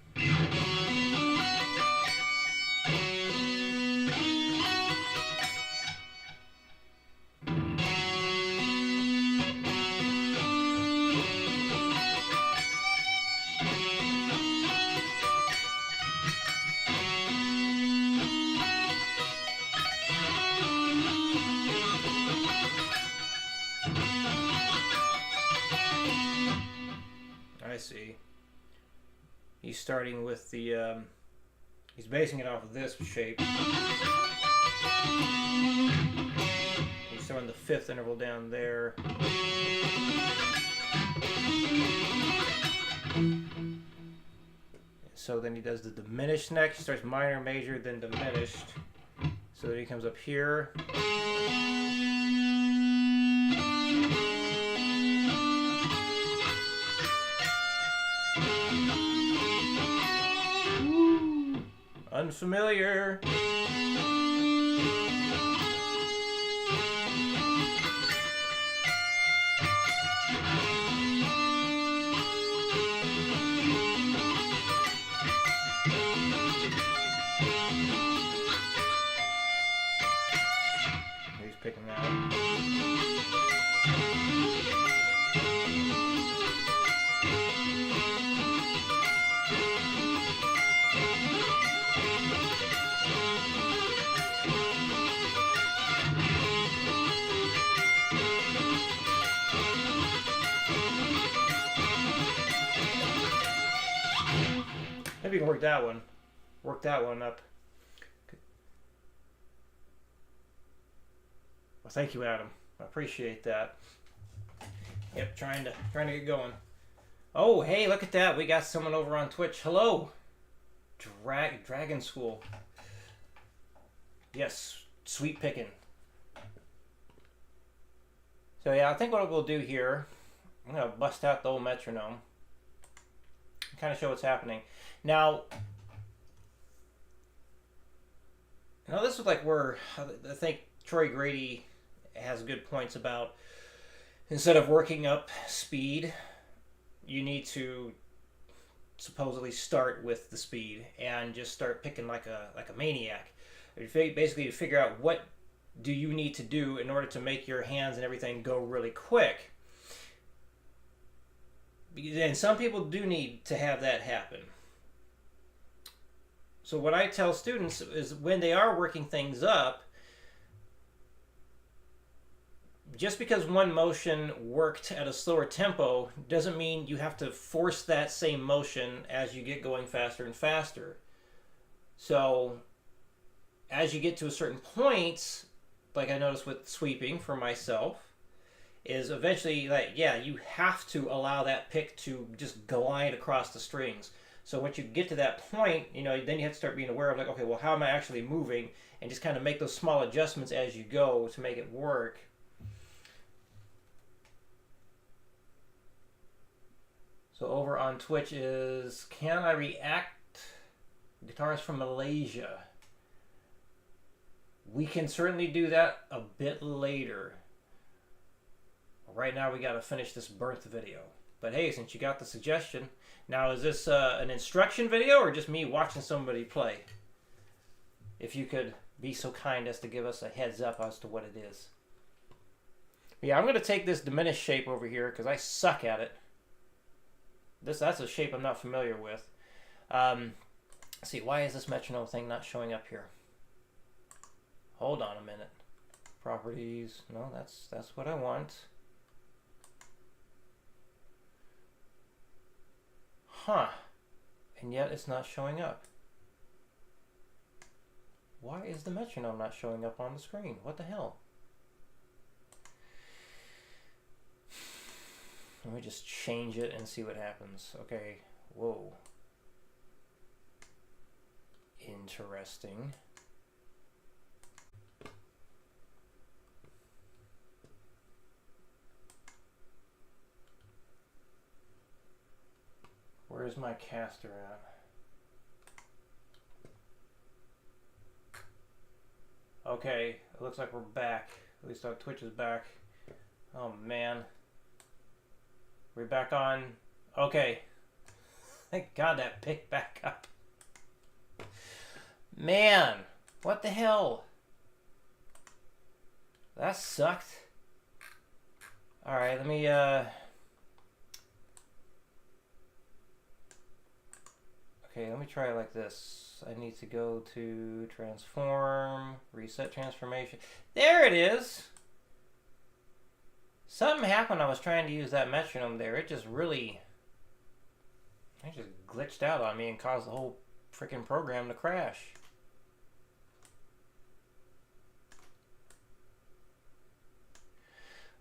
I see. He's starting with the, he's basing it off of this shape. He's starting the fifth interval down there. So then he does the diminished next. He starts minor, major, then diminished. So then he comes up here. Unfamiliar. He's picking that up. Maybe you can work that one. Work that one up. Well, thank you, Adam. I appreciate that. Yep, trying to get going. Oh, hey, look at that. We got someone over on Twitch. Hello. Dragon School. Yes, sweet picking. So yeah, I think what we'll do here, I'm gonna bust out the old metronome. Kind of show what's happening. Now, this is like where I think Troy Grady has good points about, instead of working up speed, you need to supposedly start with the speed and just start picking like a maniac. Basically, to figure out what do you need to do in order to make your hands and everything go really quick. And some people do need to have that happen. So what I tell students is when they are working things up, just because one motion worked at a slower tempo doesn't mean you have to force that same motion as you get going faster and faster. So as you get to a certain point, like I noticed with sweeping for myself, is eventually like, yeah, you have to allow that pick to just glide across the strings. So once you get to that point, then you have to start being aware of like, okay, well, how am I actually moving? And just kind of make those small adjustments as you go to make it work. So over on Twitch is, can I react guitarist from Malaysia? We can certainly do that a bit later. Right now we got to finish this Bernth video. But hey, since you got the suggestion, now is this an instruction video or just me watching somebody play? If you could be so kind as to give us a heads up as to what it is. Yeah, I'm going to take this diminished shape over here because I suck at it. That's a shape I'm not familiar with. Let's see, why is this metronome thing not showing up here? Hold on a minute. Properties. No, that's what I want. Huh. And yet it's not showing up. Why is the metronome not showing up on the screen? What the hell? Let me just change it and see what happens. Okay. Whoa. Interesting. Where's my caster at? Okay, it looks like we're back. At least our Twitch is back. Oh man. We're back on. Okay. Thank God that picked back up. Man, what the hell? That sucked. Alright, let me okay, let me try it like this. I need to go to transform, reset transformation. There it is! Something happened. I was trying to use that metronome there. It just glitched out on me and caused the whole freaking program to crash.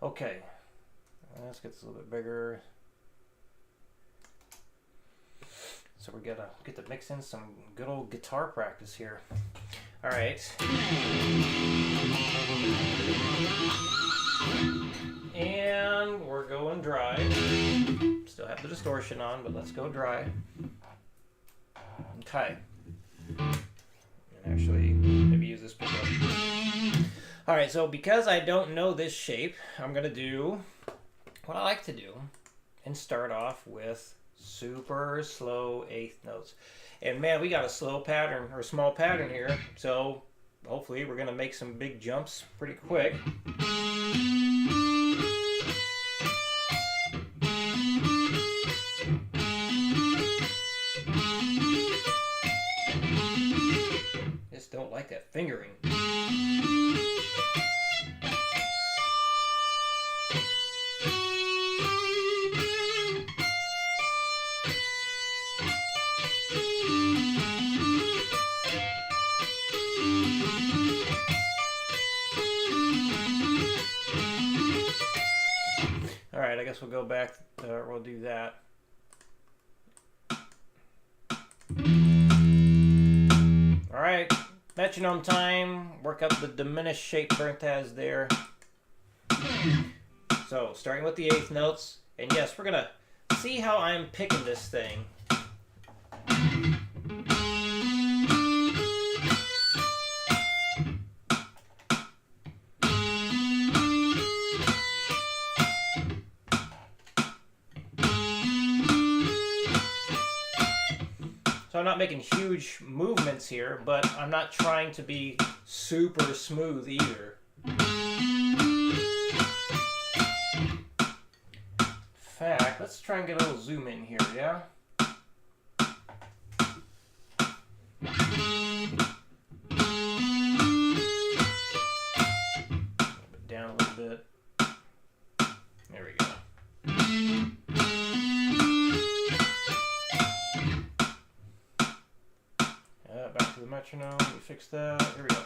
Okay. Let's get this a little bit bigger. So we're gonna get to mix in some good old guitar practice here. All right. And we're going dry. Still have the distortion on, but let's go dry. Okay. And actually, maybe use this pickup. All right, so because I don't know this shape, I'm gonna do what I like to do and start off with super slow eighth notes. And man, we got a slow pattern or small pattern here, so hopefully we're gonna make some big jumps pretty quick. Just don't like that fingering. Alright, I guess we'll go back, we'll do that. Alright, metronome time, work up the diminished shape Bernth has there. So, starting with the eighth notes, and yes, we're gonna see how I'm picking this thing. So I'm not making huge movements here, but I'm not trying to be super smooth either. In fact, let's try and get a little zoom in here, yeah? Down a little bit. There we go. Back to the metronome, we fix that, here we go.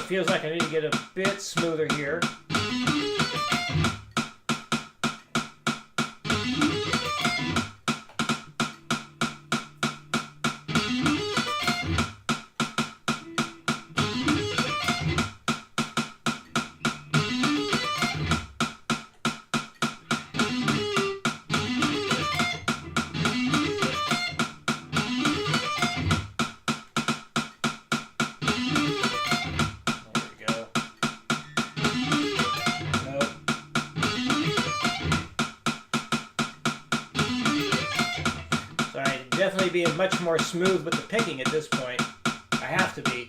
Feels like I need to get a bit smoother here. definitely being much more smooth with the picking at this point. I have to be.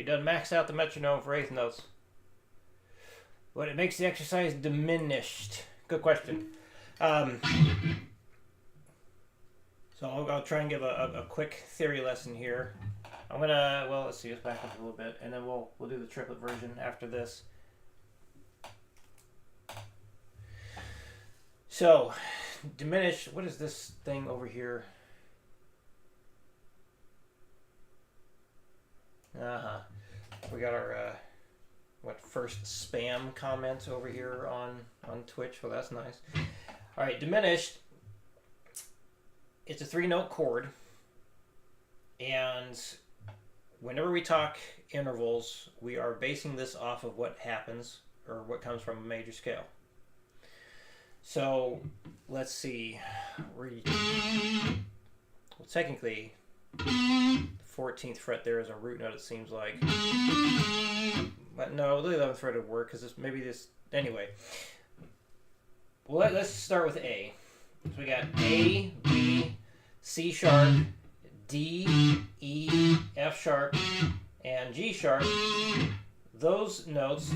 Done maxed out the metronome for eighth notes. But it makes the exercise diminished. Good question. So I'll try and give a quick theory lesson here. I'm gonna, well, let's see, let's back up a little bit, and then we'll do the triplet version after this. So, diminish, what is this thing over here? We got our first spam comments over here on Twitch. Well, that's nice. All right, diminished. It's a 3-note chord, and whenever we talk intervals, we are basing this off of what happens or what comes from a major scale. So let's see. Well, technically, 14th fret there is a root note, it seems like. But no, the 11th fret would work because maybe this. Anyway, well, let's start with A. So we got A, B, C sharp, D, E, F sharp, and G sharp. Those notes,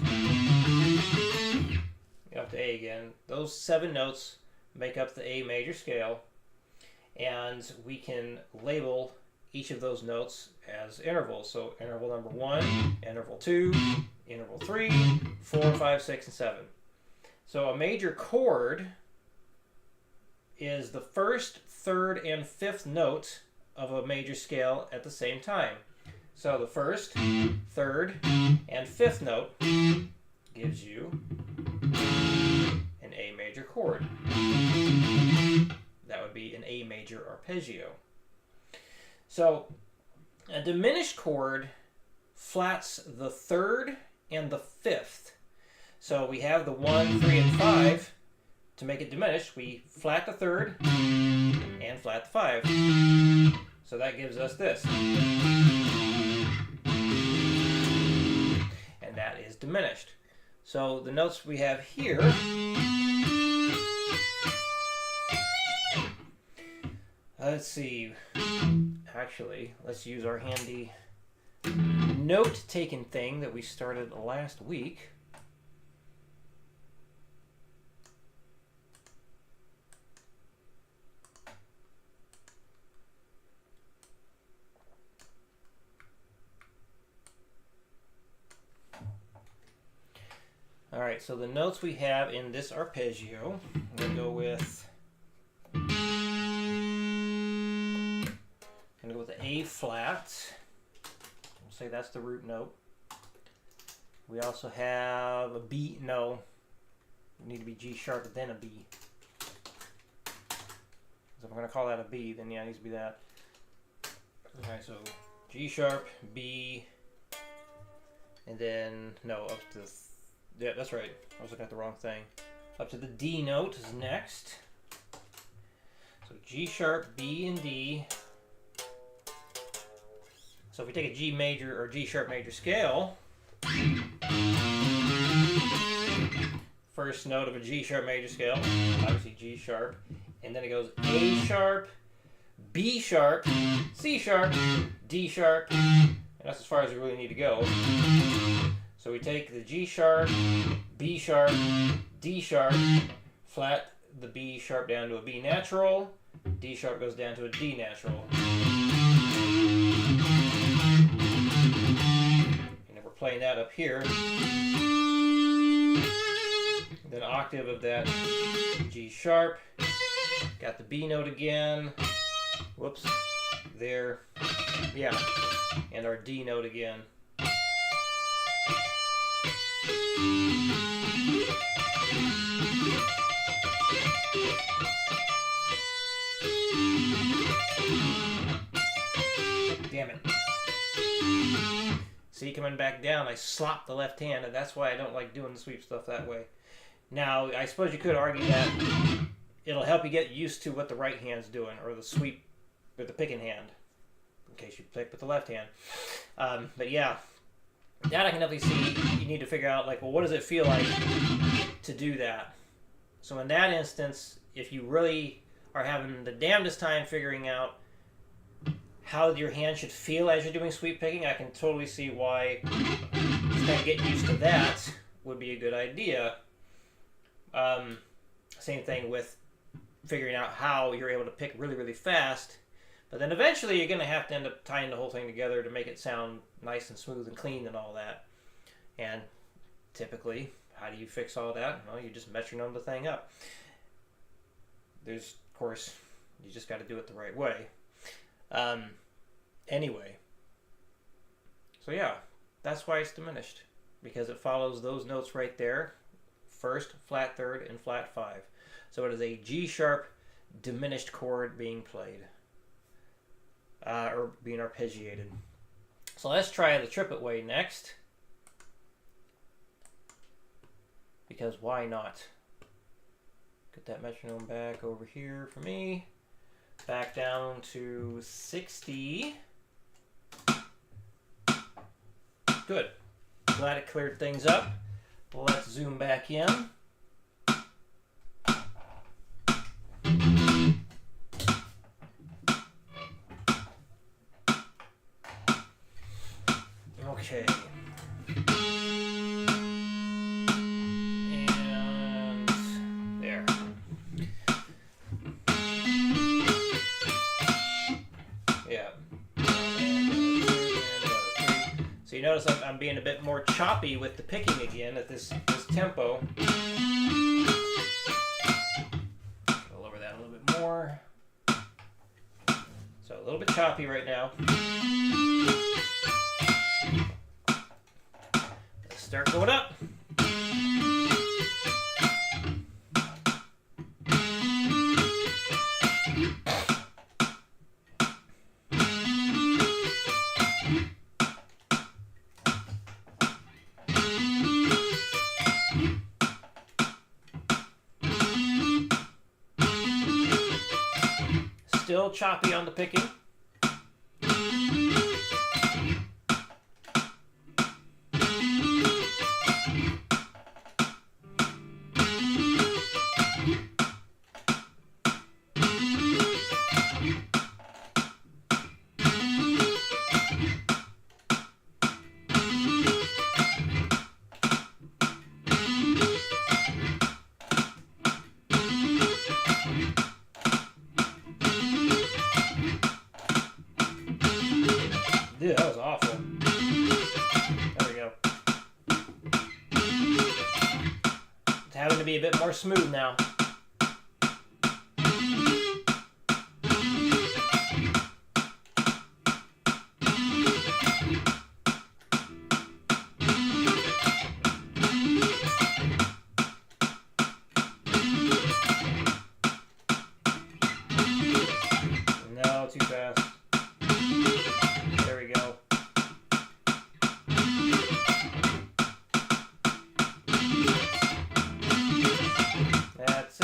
up to A again, those 7 notes make up the A major scale, and we can label each of those notes as intervals. So interval number 1, interval 2, interval 3, 4, 5, 6, and 7. So a major chord is the first, third, and fifth note of a major scale at the same time. So the first, third, and fifth note gives you an A major chord. That would be an A major arpeggio. So a diminished chord flats the third and the fifth. So we have the 1, 3, and 5. To make it diminished, we flat the third and flat the 5. So that gives us this. And that is diminished. So the notes we have here, let's see, actually, let's use our handy note-taking thing that we started last week. All right, so the notes we have in this arpeggio, I'm going to go with the A flat. We'll say that's the root note. We also have a B. No, we need to be G sharp then a B. So if I'm going to call that a B, then yeah, it needs to be that. Okay, so G sharp, B, and then no, up to the yeah, that's right. I was looking at the wrong thing. Up to the D note is next. So G sharp, B, and D. So if we take a G major or G sharp major scale, first note of a G sharp major scale, obviously G sharp, and then it goes A sharp, B sharp, C sharp, D sharp, and that's as far as we really need to go. So we take the G sharp, B sharp, D sharp, flat the B sharp down to a B natural, D sharp goes down to a D natural. And then we're playing that up here. Then octave of that G sharp, got the B note again, whoops, there, yeah, and our D note again. Damn it. See, coming back down, I slop the left hand, and that's why I don't like doing the sweep stuff that way. Now, I suppose you could argue that it'll help you get used to what the right hand's doing, or the sweep, or the picking hand, in case you pick with the left hand. But yeah, that I can definitely see. You need to figure out, like, well, what does it feel like to do that? So in that instance, if you really are having the damnedest time figuring out how your hand should feel as you're doing sweep picking, I can totally see why just kind of getting used to that would be a good idea. Same thing with figuring out how you're able to pick really, really fast. But then eventually you're going to have to end up tying the whole thing together to make it sound nice and smooth and clean and all that. And typically, how do you fix all that? Well, you just metronome the thing up. There's, of course, you just got to do it the right way. Anyway, so yeah, that's why it's diminished, because it follows those notes right there, first, flat third, and flat five. So it is a G sharp diminished chord being played, or being arpeggiated. So let's try the triplet way next, because why not? Get that metronome back over here for me. Back down to 60. Good. Glad it cleared things up. Let's zoom back in. Okay. And there. Yeah. So you notice I'm being a bit more choppy with the picking again at this tempo. I'll lower that a little bit more. So a little bit choppy right now. Let's start going up. Still choppy on the picking. Dude, that was awful. There we go. It's having to be a bit more smooth now. No, too fast. There we go. That's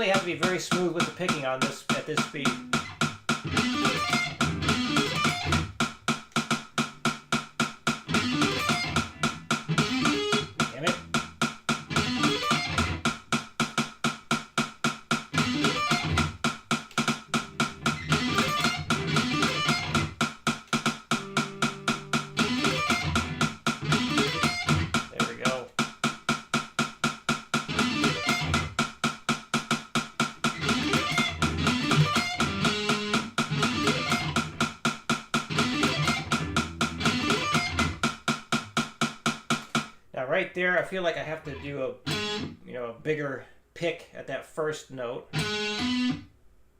really have to be very smooth with the picking on this at this speed. Damn it. There we go. Now right there, I feel like I have to do a bigger pick at that first note,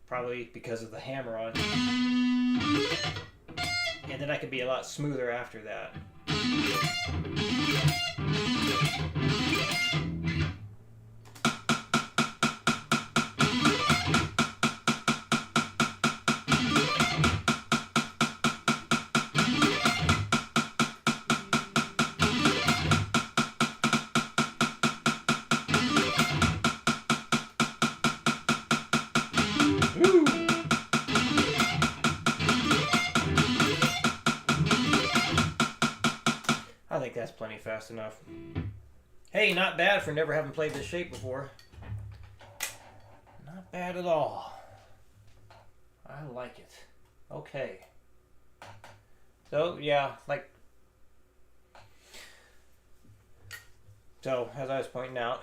probably because of the hammer on, and then I can be a lot smoother after that. I think that's plenty fast enough. Hey, not bad for never having played this shape before. Not bad at all. I like it. Okay. So, yeah, so, as I was pointing out,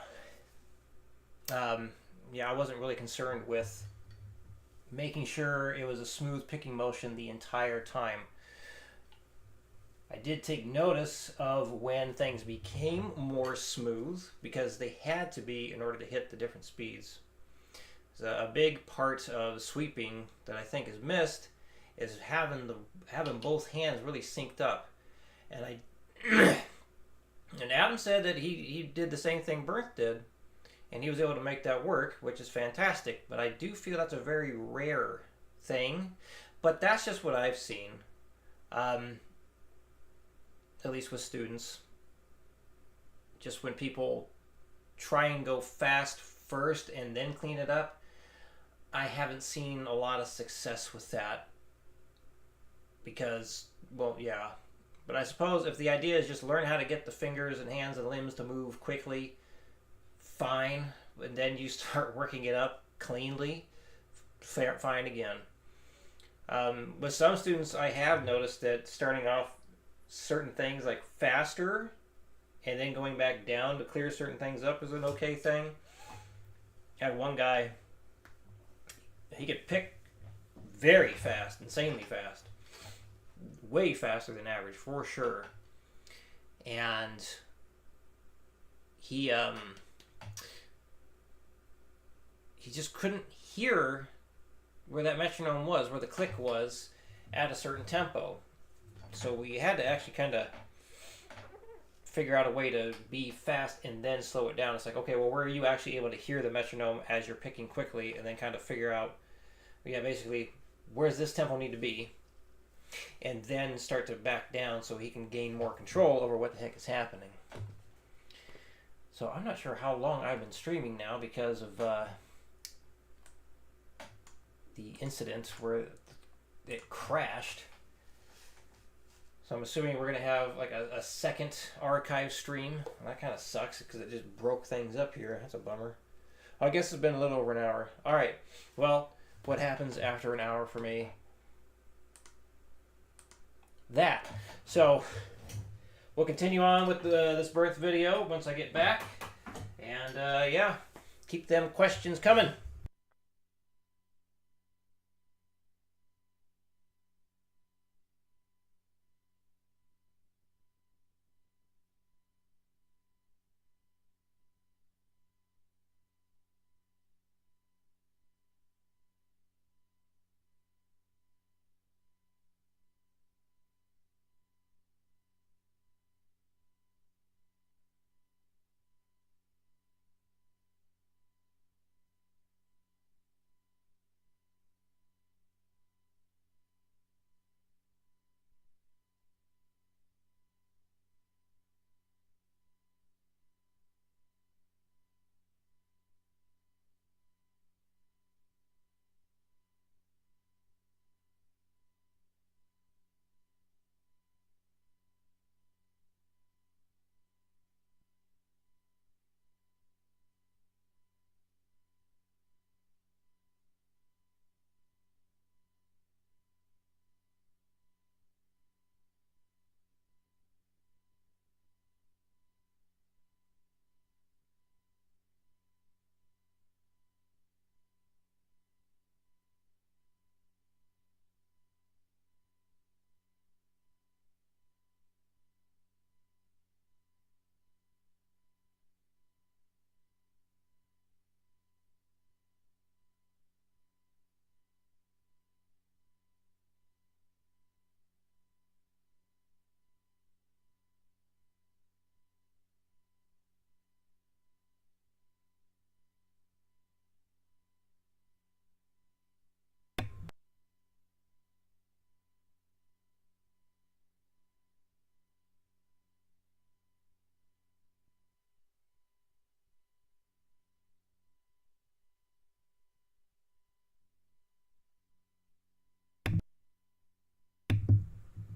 yeah, I wasn't really concerned with making sure it was a smooth picking motion the entire time. I did take notice of when things became more smooth because they had to be in order to hit the different speeds. So a big part of sweeping that I think is missed is having both hands really synced up. And and Adam said that he did the same thing Bernth did, and he was able to make that work, which is fantastic. But I do feel that's a very rare thing. But that's just what I've seen. At least with students. Just when people try and go fast first and then clean it up, I haven't seen a lot of success with that. Because, well, yeah. But I suppose if the idea is just learn how to get the fingers and hands and limbs to move quickly, fine. And then you start working it up cleanly, fine again. With some students, I have noticed that starting off certain things like faster and then going back down to clear certain things up is an okay thing. I had one guy, he could pick very fast, insanely fast, way faster than average for sure, and he just couldn't hear where that metronome was, where the click was at a certain tempo. So we had to actually kind of figure out a way to be fast and then slow it down. It's like, okay, well, where are you actually able to hear the metronome as you're picking quickly, and then kind of figure out, yeah, basically, where's this tempo need to be, and then start to back down so he can gain more control over what the heck is happening. So I'm not sure how long I've been streaming now because of the incident where it crashed. So I'm assuming we're going to have like a second archive stream. And that kind of sucks because it just broke things up here. That's a bummer. I guess it's been a little over an hour. All right. Well, what happens after an hour for me? That. So we'll continue on with this Bernth video once I get back. And yeah, keep them questions coming.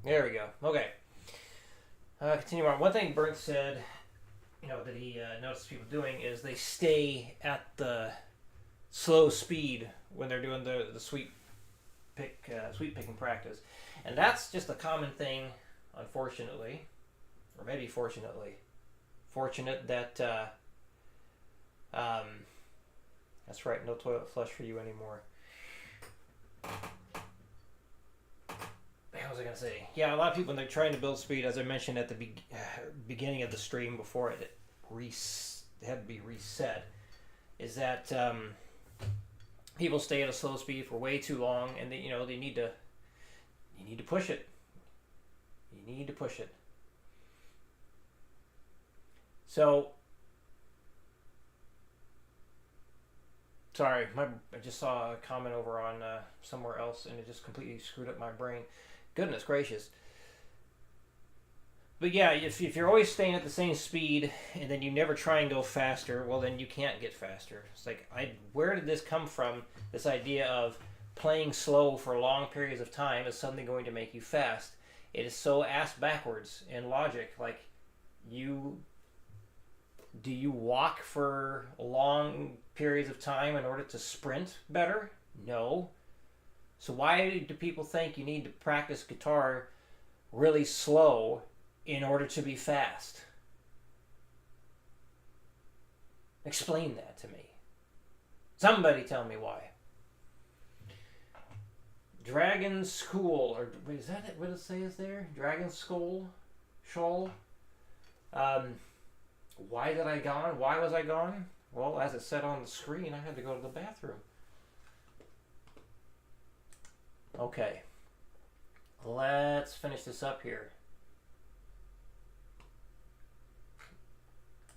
There we go. Okay. Continue on. One thing Bernth said, that he noticed people doing is they stay at the slow speed when they're doing the sweep picking practice, and that's just a common thing, unfortunately, or maybe fortunately. Fortunate that that's right, no toilet flush for you anymore. What was I gonna say? Yeah, a lot of people when they're trying to build speed, as I mentioned at the beginning of the stream before it had to be reset, is that people stay at a slow speed for way too long, and you need to push it. You need to push it. So, sorry, I just saw a comment over on somewhere else, and it just completely screwed up my brain. Goodness gracious. But yeah, if you're always staying at the same speed and then you never try and go faster, well then you can't get faster. It's like, where did this come from? This idea of playing slow for long periods of time is suddenly going to make you fast. It is so ass backwards in logic. Like, do you walk for long periods of time in order to sprint better? No. So why do people think you need to practice guitar really slow in order to be fast? Explain that to me. Somebody tell me why. Dragon School, or is that it? What it says there? Dragon School? Shoal? Why did I gone? Why was I gone? Well, as it said on the screen, I had to go to the bathroom. Okay. Let's finish this up here.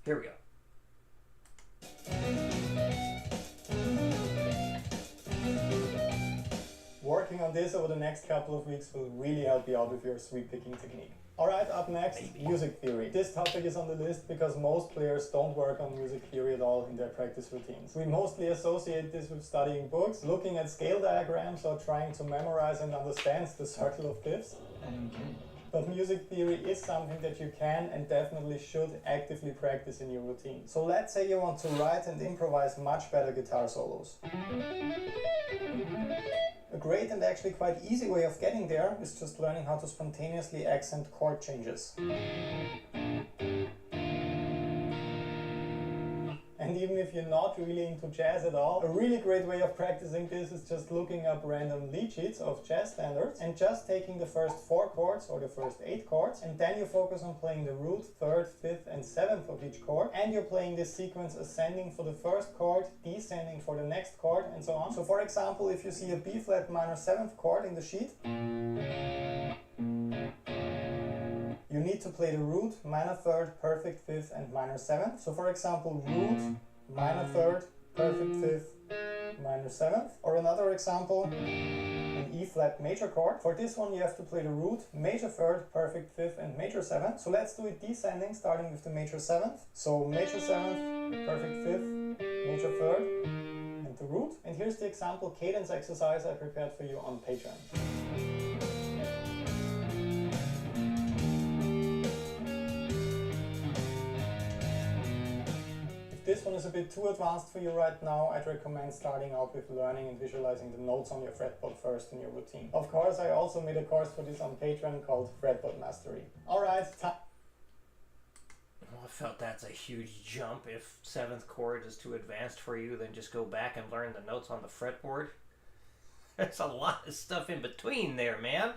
Here we go. Working on this over the next couple of weeks will really help you out with your sweep picking technique. Alright, up next, music theory. This topic is on the list because most players don't work on music theory at all in their practice routines. We mostly associate this with studying books, looking at scale diagrams, or trying to memorize and understand the circle of fifths. But music theory is something that you can and definitely should actively practice in your routine. So let's say you want to write and improvise much better guitar solos. A great and actually quite easy way of getting there is just learning how to spontaneously accent chord changes. And even if you're not really into jazz at all, a really great way of practicing this is just looking up random lead sheets of jazz standards and just taking the first 4 chords or the first 8 chords, and then you focus on playing the root, 3rd, 5th and 7th of each chord, and you're playing this sequence ascending for the first chord, descending for the next chord, and so on. So for example, if you see a B flat minor 7th chord in the sheet, you need to play the root, minor 3rd, perfect 5th and minor 7th. So for example, root, minor 3rd, perfect 5th, minor 7th. Or another example, an E flat major chord. For this one you have to play the root, major 3rd, perfect 5th and major 7th. So let's do it descending, starting with the major 7th. So major 7th, perfect 5th, major 3rd, and the root. And here's the example cadence exercise I prepared for you on Patreon. This one is a bit too advanced for you right now. I'd recommend starting out with learning and visualizing the notes on your fretboard first in your routine. Of course, I also made a course for this on Patreon called Fretboard Mastery. Alright, well, I felt that's a huge jump. If 7th chord is too advanced for you, then just go back and learn the notes on the fretboard. There's a lot of stuff in between there, man.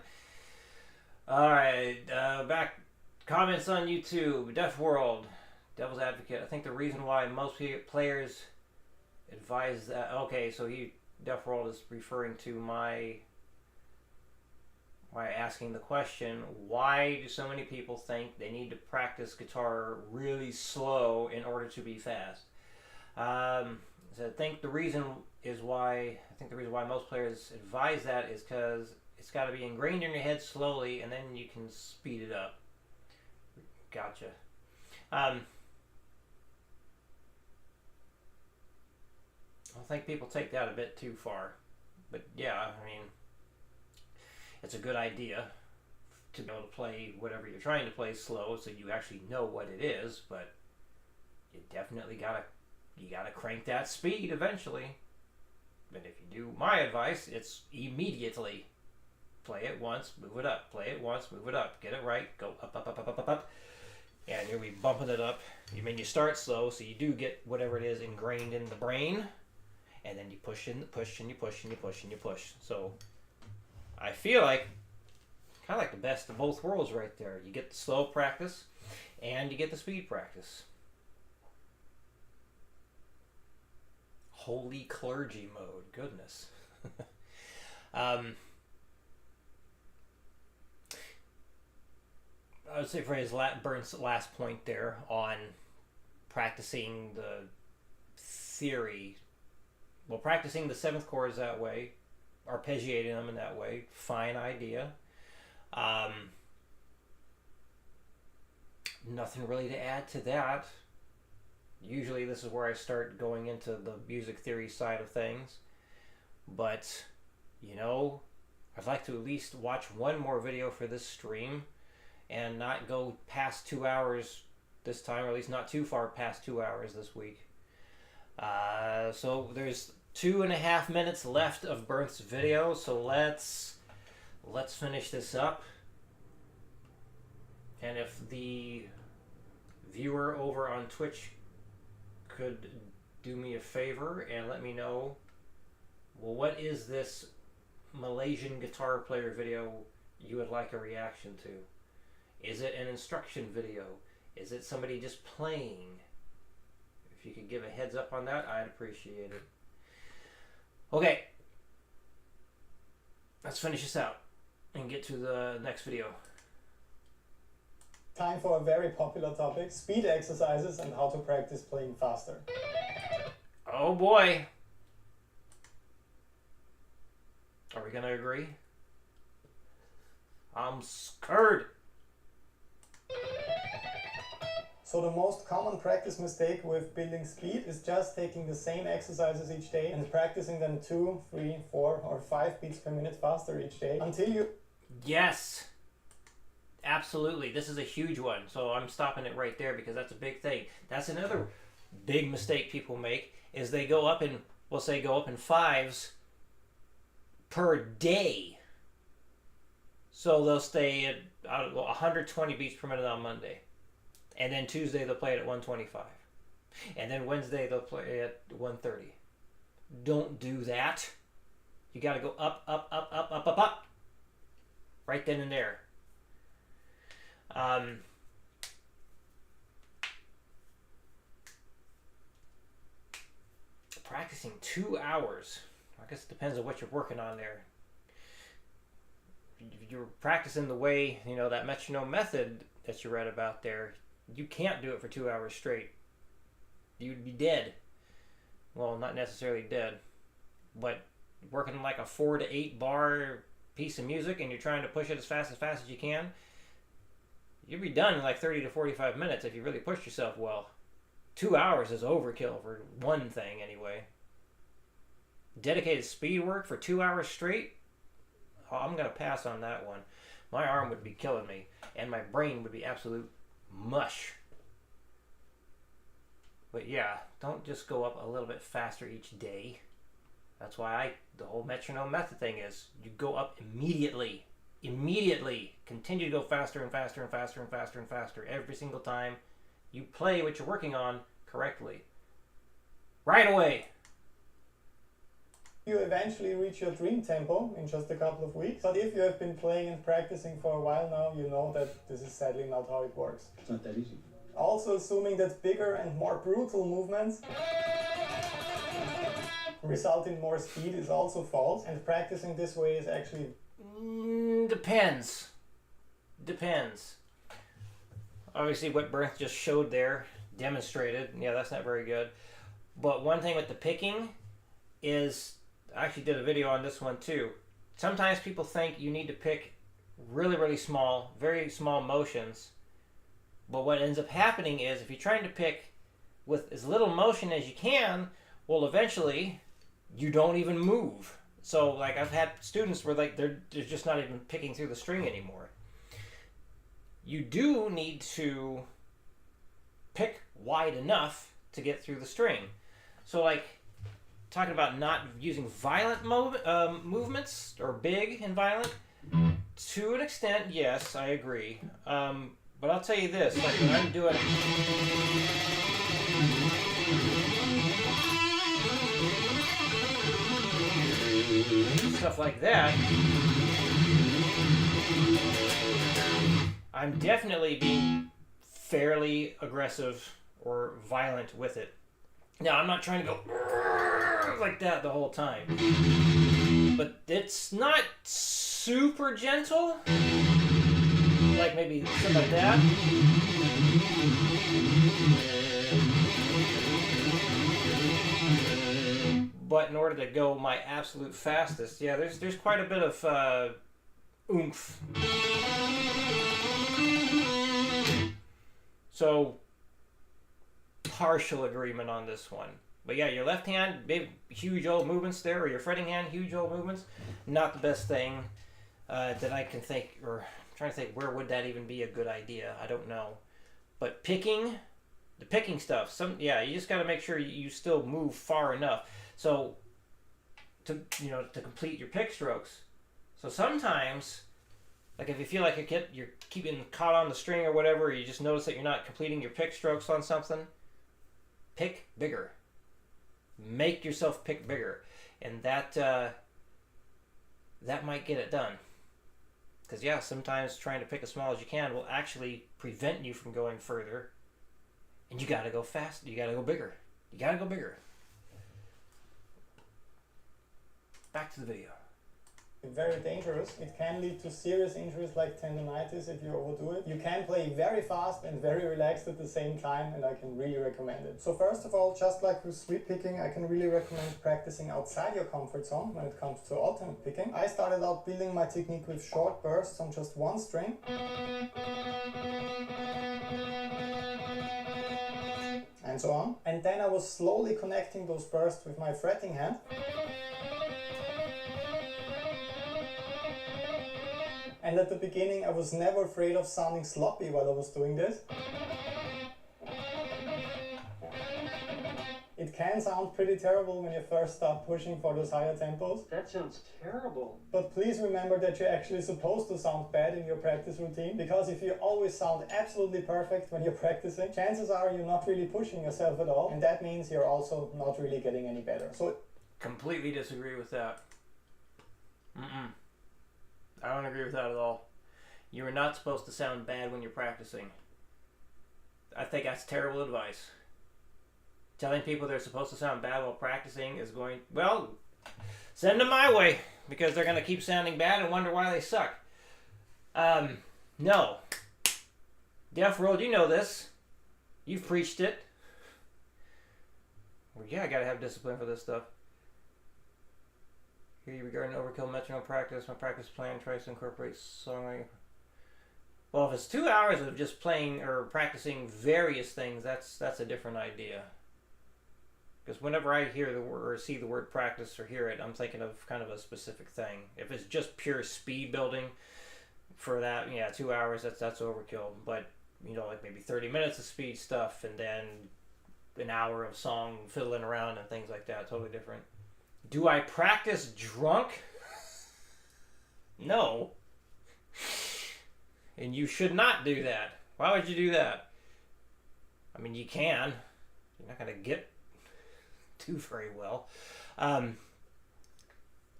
Alright, back comments on YouTube. Deaf World. Devil's Advocate. I think the reason why most players advise that... Okay, so Deaf World is referring to my asking the question, why do so many people think they need to practice guitar really slow in order to be fast? So I think the reason why most players advise that is because it's got to be ingrained in your head slowly, and then you can speed it up. Gotcha. I think people take that a bit too far, but yeah, I mean, it's a good idea to be able to play whatever you're trying to play slow, so you actually know what it is. But you definitely gotta crank that speed eventually. But if you do my advice, it's immediately play it once, move it up. Play it once, move it up. Get it right. Go up, up, up, up, up, up, up. And you'll be bumping it up. You start slow, so you do get whatever it is ingrained in the brain. And then you push and push and you push and you push and you push. So I feel like kind of like the best of both worlds right there. You get the slow practice and you get the speed practice. Holy clergy mode. Goodness. I would say for Bernth's last point there on practicing the theory, well, practicing the seventh chords that way, arpeggiating them in that way, fine idea. Nothing really to add to that. Usually this is where I start going into the music theory side of things. But, I'd like to at least watch one more video for this stream and not go past 2 hours this time, or at least not too far past 2 hours this week. So there's 2.5 minutes left of Bernth's video, so let's finish this up. And if the viewer over on Twitch could do me a favor and let me know, well, what is this Malaysian guitar player video you would like a reaction to? Is it an instruction video? Is it somebody just playing? If you could give a heads up on that, I'd appreciate it. Okay, let's finish this out and get to the next video. Time for a very popular topic, speed exercises and how to practice playing faster. Oh boy. Are we gonna agree? I'm scared. So the most common practice mistake with building speed is just taking the same exercises each day and practicing them 2, 3, 4 or 5 beats per minute faster each day until you... Yes. Absolutely. This is a huge one. So I'm stopping it right there because that's a big thing. That's another big mistake people make is they go up in, we'll say go up in 5s per day. So they'll stay at 120 beats per minute on Monday. And then Tuesday they'll play it at 125. And then Wednesday they'll play at 130. Don't do that. You got to go up, up, up, up, up, up, up. Right then and there. Practicing 2 hours. I guess it depends on what you're working on there. If you're practicing the way, that metronome method that you read about there, you can't do it for 2 hours straight. You'd be dead. Well, not necessarily dead, but working like a 4 to 8 bar piece of music and you're trying to push it as fast as you can, you'll be done in like 30 to 45 minutes if you really push yourself well. 2 hours is overkill for one thing anyway. Dedicated speed work for 2 hours straight? Oh, I'm going to pass on that one. My arm would be killing me, and my brain would be absolute mush. But yeah, don't just go up a little bit faster each day. That's why the whole metronome method thing is, you go up immediately. Immediately. Continue to go faster and faster and faster and faster and faster every single time you play what you're working on correctly. Right away. You eventually reach your dream tempo in just a couple of weeks. But if you have been playing and practicing for a while now, you know that this is sadly not how it works. It's not that easy. Also assuming that bigger and more brutal movements result in more speed is also false, and practicing this way is actually... Depends. Obviously what Bernth just showed there, demonstrated, yeah, that's not very good. But one thing with the picking is, I actually did a video on this one too. Sometimes people think you need to pick really, really small, very small motions. But what ends up happening is if you're trying to pick with as little motion as you can, well, eventually you don't even move. So like I've had students where like they're just not even picking through the string anymore. you do need to pick wide enough to get through the string. So like talking about not using violent movements or big and violent, to an extent, yes, I agree. But I'll tell you this, like when I'm doing stuff like that, I'm definitely being fairly aggressive or violent with it. Now, I'm not trying to go like that the whole time, but it's not super gentle, like maybe something like that. But in order to go my absolute fastest, yeah, there's quite a bit of oomph. So, partial agreement on this one. But yeah, your left hand, big, huge old movements there, or your fretting hand, huge old movements, not the best thing that I can think, or I'm trying to think, where would that even be a good idea? I don't know. But picking, the picking stuff, you just got to make sure you still move far enough. So, to complete your pick strokes. So sometimes, like if you feel like you're keeping caught on the string or whatever, or you just notice that you're not completing your pick strokes on something, pick bigger. Make yourself pick bigger, and that might get it done. Because yeah, sometimes trying to pick as small as you can will actually prevent you from going further, and you got to go fast. You got to go bigger. You got to go bigger. Back to the video. Very dangerous. It can lead to serious injuries like tendonitis if you overdo it. You can play very fast and very relaxed at the same time, and I can really recommend it. So first of all, just like with sweep picking, I can really recommend practicing outside your comfort zone when it comes to alternate picking. I started out building my technique with short bursts on just one string. And so on. And then I was slowly connecting those bursts with my fretting hand. And at the beginning, I was never afraid of sounding sloppy while I was doing this. It can sound pretty terrible when you first start pushing for those higher tempos. That sounds terrible. But please remember that you're actually supposed to sound bad in your practice routine, because if you always sound absolutely perfect when you're practicing, chances are you're not really pushing yourself at all, and that means you're also not really getting any better. So completely disagree with that. I don't agree with that at all. You are not supposed to sound bad when you're practicing. I think that's terrible advice. Telling people they're supposed to sound bad while practicing is going, well, send them my way, because they're going to keep sounding bad and wonder why they suck. No. Deaf World, you know this. You've preached it. Well, yeah, I got to have discipline for this stuff. Here regarding overkill metronome practice, my practice plan tries to incorporate songwriting. Well, if it's 2 hours of just playing or practicing various things, that's a different idea. Because whenever I hear the word or see the word practice or hear it, I'm thinking of kind of a specific thing. If it's just pure speed building for that, yeah, 2 hours, that's overkill. But like maybe 30 minutes of speed stuff and then an hour of song fiddling around and things like that, totally different. Do I practice drunk? No. And you should not do that. Why would you do that? I mean, you can. You're not going to get do very well.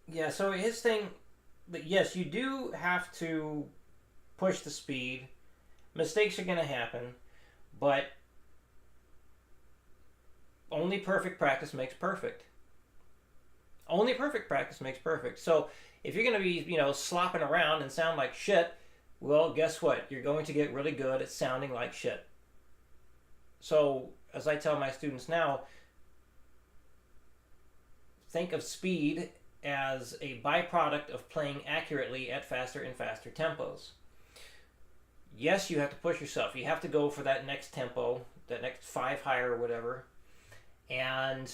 Yeah, so his thing, but yes, you do have to push the speed. Mistakes are going to happen, but only perfect practice makes perfect. Only perfect practice makes perfect. So if you're going to be, slopping around and sound like shit, well, guess what? You're going to get really good at sounding like shit. So as I tell my students now, think of speed as a byproduct of playing accurately at faster and faster tempos. Yes, you have to push yourself. You have to go for that next tempo, that next 5 higher or whatever, and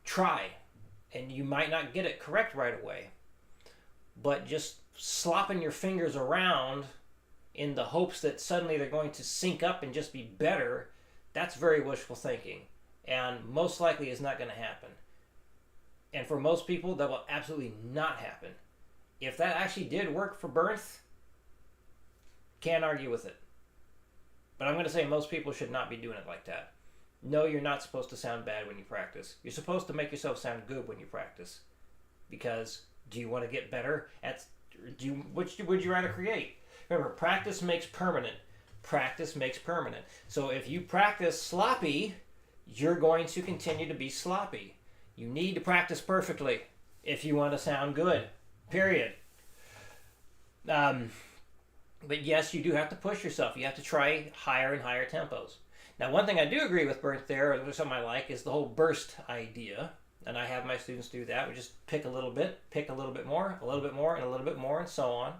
try. And you might not get it correct right away. But just slopping your fingers around in the hopes that suddenly they're going to sync up and just be better, that's very wishful thinking. And most likely is not going to happen. And for most people, that will absolutely not happen. If that actually did work for Bernth, can't argue with it. But I'm going to say most people should not be doing it like that. No, you're not supposed to sound bad when you practice. You're supposed to make yourself sound good when you practice. Because do you want to get better at... Which would you rather create? Remember, practice makes permanent. Practice makes permanent. So if you practice sloppy, you're going to continue to be sloppy. You need to practice perfectly if you want to sound good. Period. But yes, you do have to push yourself. You have to try higher and higher tempos. Now, one thing I do agree with Bernth there, or something I like, is the whole burst idea. And I have my students do that. We just pick a little bit more, a little bit more, and a little bit more, and so on.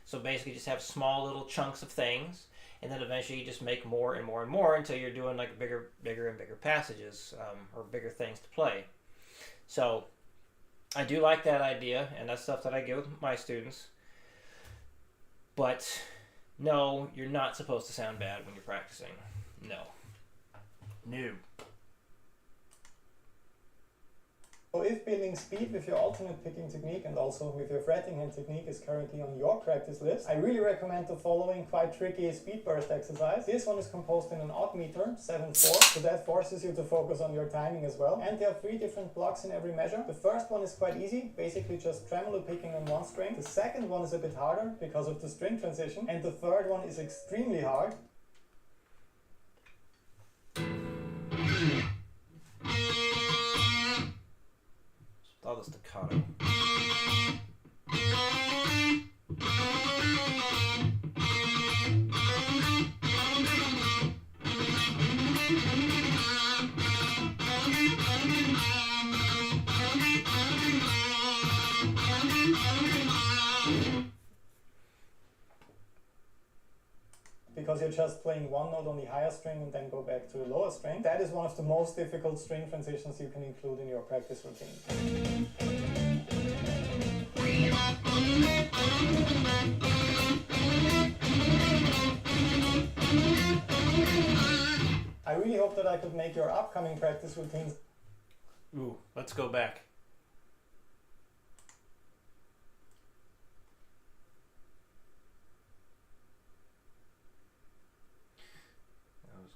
So basically just have small little chunks of things, and then eventually you just make more and more and more until you're doing like bigger and bigger passages, or bigger things to play. So I do like that idea, and that's stuff that I give with my students. But no, you're not supposed to sound bad when you're practicing. No. No. So if building speed with your alternate picking technique and also with your fretting hand technique is currently on your practice list, I really recommend the following quite tricky speed burst exercise. This one is composed in an odd meter, 7/4, so that forces you to focus on your timing as well. And there are 3 different blocks in every measure. The first one is quite easy, basically just tremolo picking on one string. The second one is a bit harder because of the string transition. And the third one is extremely hard. All the staccato. Because you're just playing one note on the higher string and then go back to the lower string. That is one of the most difficult string transitions you can include in your practice routine. I really hope that I could make your upcoming practice routines. Ooh, let's go back.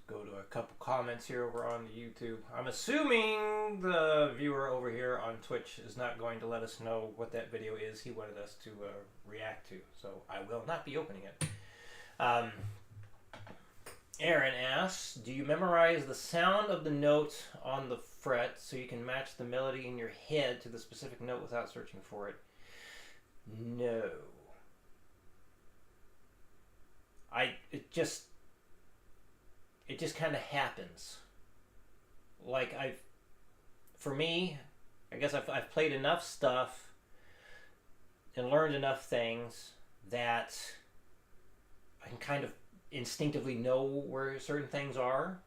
Go to a couple comments here over on the YouTube. I'm assuming the viewer over here on Twitch is not going to let us know what that video is he wanted us to react to, so I will not be opening it. Aaron asks, do you memorize the sound of the note on the fret so you can match the melody in your head to the specific note without searching for it? No. It just kind of happens. Like for me, I guess I've played enough stuff and learned enough things that I can kind of instinctively know where certain things are.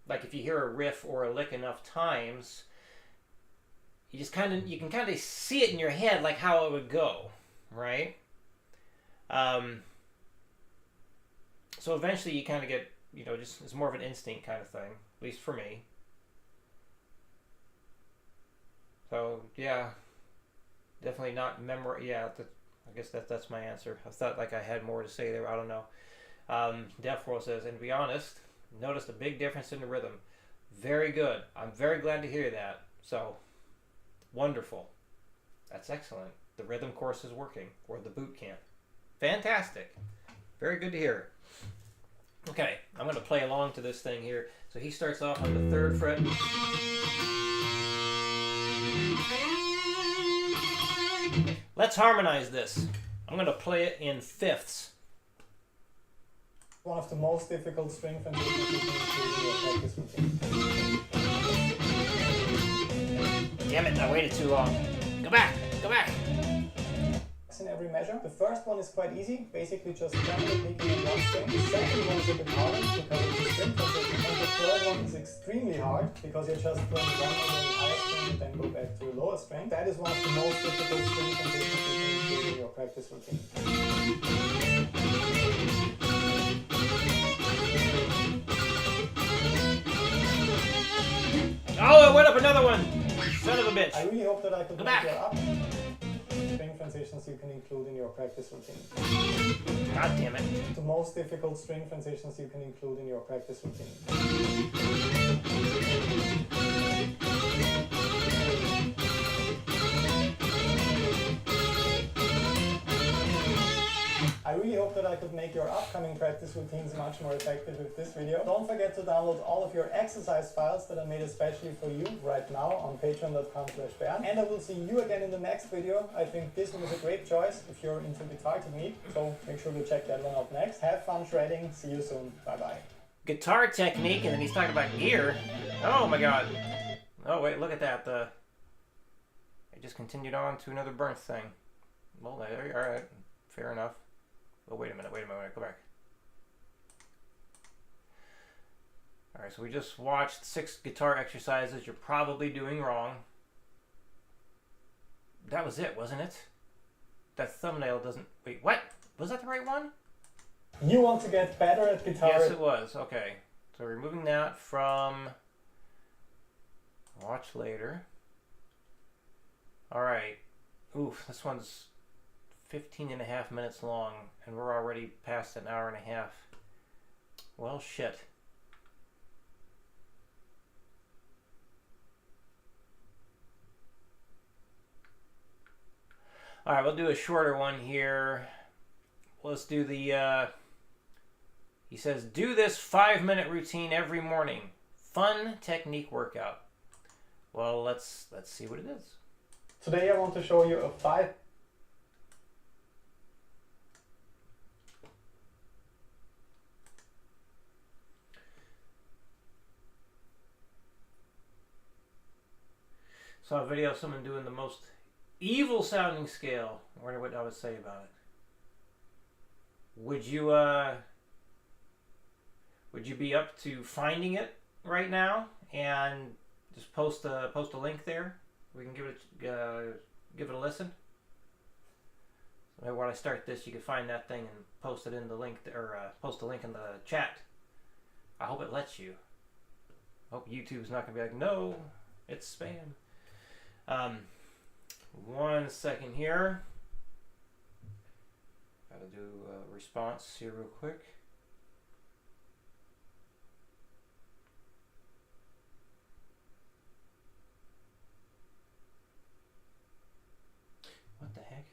Like if you hear a riff or a lick enough times, you can kind of see it in your head, like how it would go, right? So eventually you kind of get, just it's more of an instinct kind of thing, at least for me. So yeah, definitely not memory. Yeah, I guess that's my answer. I thought like I had more to say there. I don't know. Death World says, and to be honest, noticed a big difference in the rhythm. Very good. I'm very glad to hear that. So wonderful. That's excellent. The rhythm course is working, or the boot camp. Fantastic. Very good to hear. Okay, I'm going to play along to this thing here. So he starts off on the 3rd fret. Let's harmonize this. I'm going to play it in fifths. One of the most difficult string transitions you can include in your practice routine. Damn it, I waited too long. Go back, go back. In every measure. The first one is quite easy, basically just randomly picking on one string. The second one is a bit harder because it's a string transition. And the third one is extremely hard because you're just playing one note on the higher string and then go back to the lower string. That is one of the most difficult string transitions you can include in your practice routine. another one! Son of a bitch! I really hope that I could Go make back. your up string transitions you can include in your practice routine. God damn it. The most difficult string transitions you can include in your practice routine. I really hope that I could make your upcoming practice routines much more effective with this video. Don't forget to download all of your exercise files that I made especially for you right now on patreon.com/Bernth. And I will see you again in the next video. I think this one is a great choice if you're into guitar technique, so make sure to check that one out next. Have fun shredding. See you soon. Bye bye. Guitar technique, and then he's talking about gear. Oh my god. Oh wait, look at that. I just continued on to another Bernth thing. Well, alright. Fair enough. Oh, wait a minute, go back. Alright, so we just watched 6 guitar exercises you're probably doing wrong. That was it, wasn't it? That thumbnail doesn't... Wait, what? Was that the right one? You want to get better at guitar? Yes, it was. Okay. So removing that from... Watch later. Alright. Oof, this one's 15.5 minutes long, and we're already past an hour and a half. Well, shit. Alright, we'll do a shorter one here. Let's do the, he says, do this 5-minute routine every morning. Fun technique workout. Well, let's see what it is. Today I want to show you a 5... Saw a video of someone doing the most evil sounding scale. I wonder what I would say about it. Would you be up to finding it right now and just post a link there? We can give it a listen. So when I start this, you can find that thing and post it in the link, or post a link in the chat. I hope it lets you. I hope YouTube's not gonna be like, no, it's spam. 1 second here. Gotta do a response here real quick. What the heck?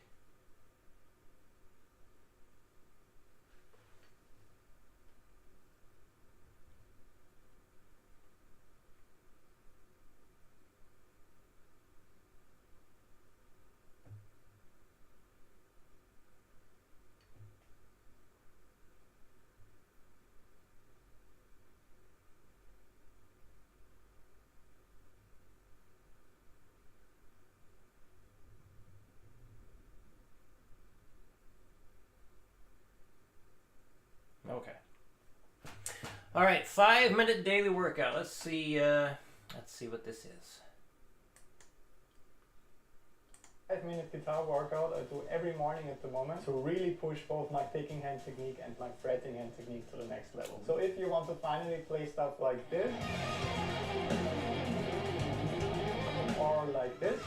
Okay. All right, 5-minute daily workout. Let's see what this is. 5-minute guitar workout I do every morning at the moment to really push both my picking hand technique and my fretting hand technique to the next level. So if you want to finally play stuff like this, or like this,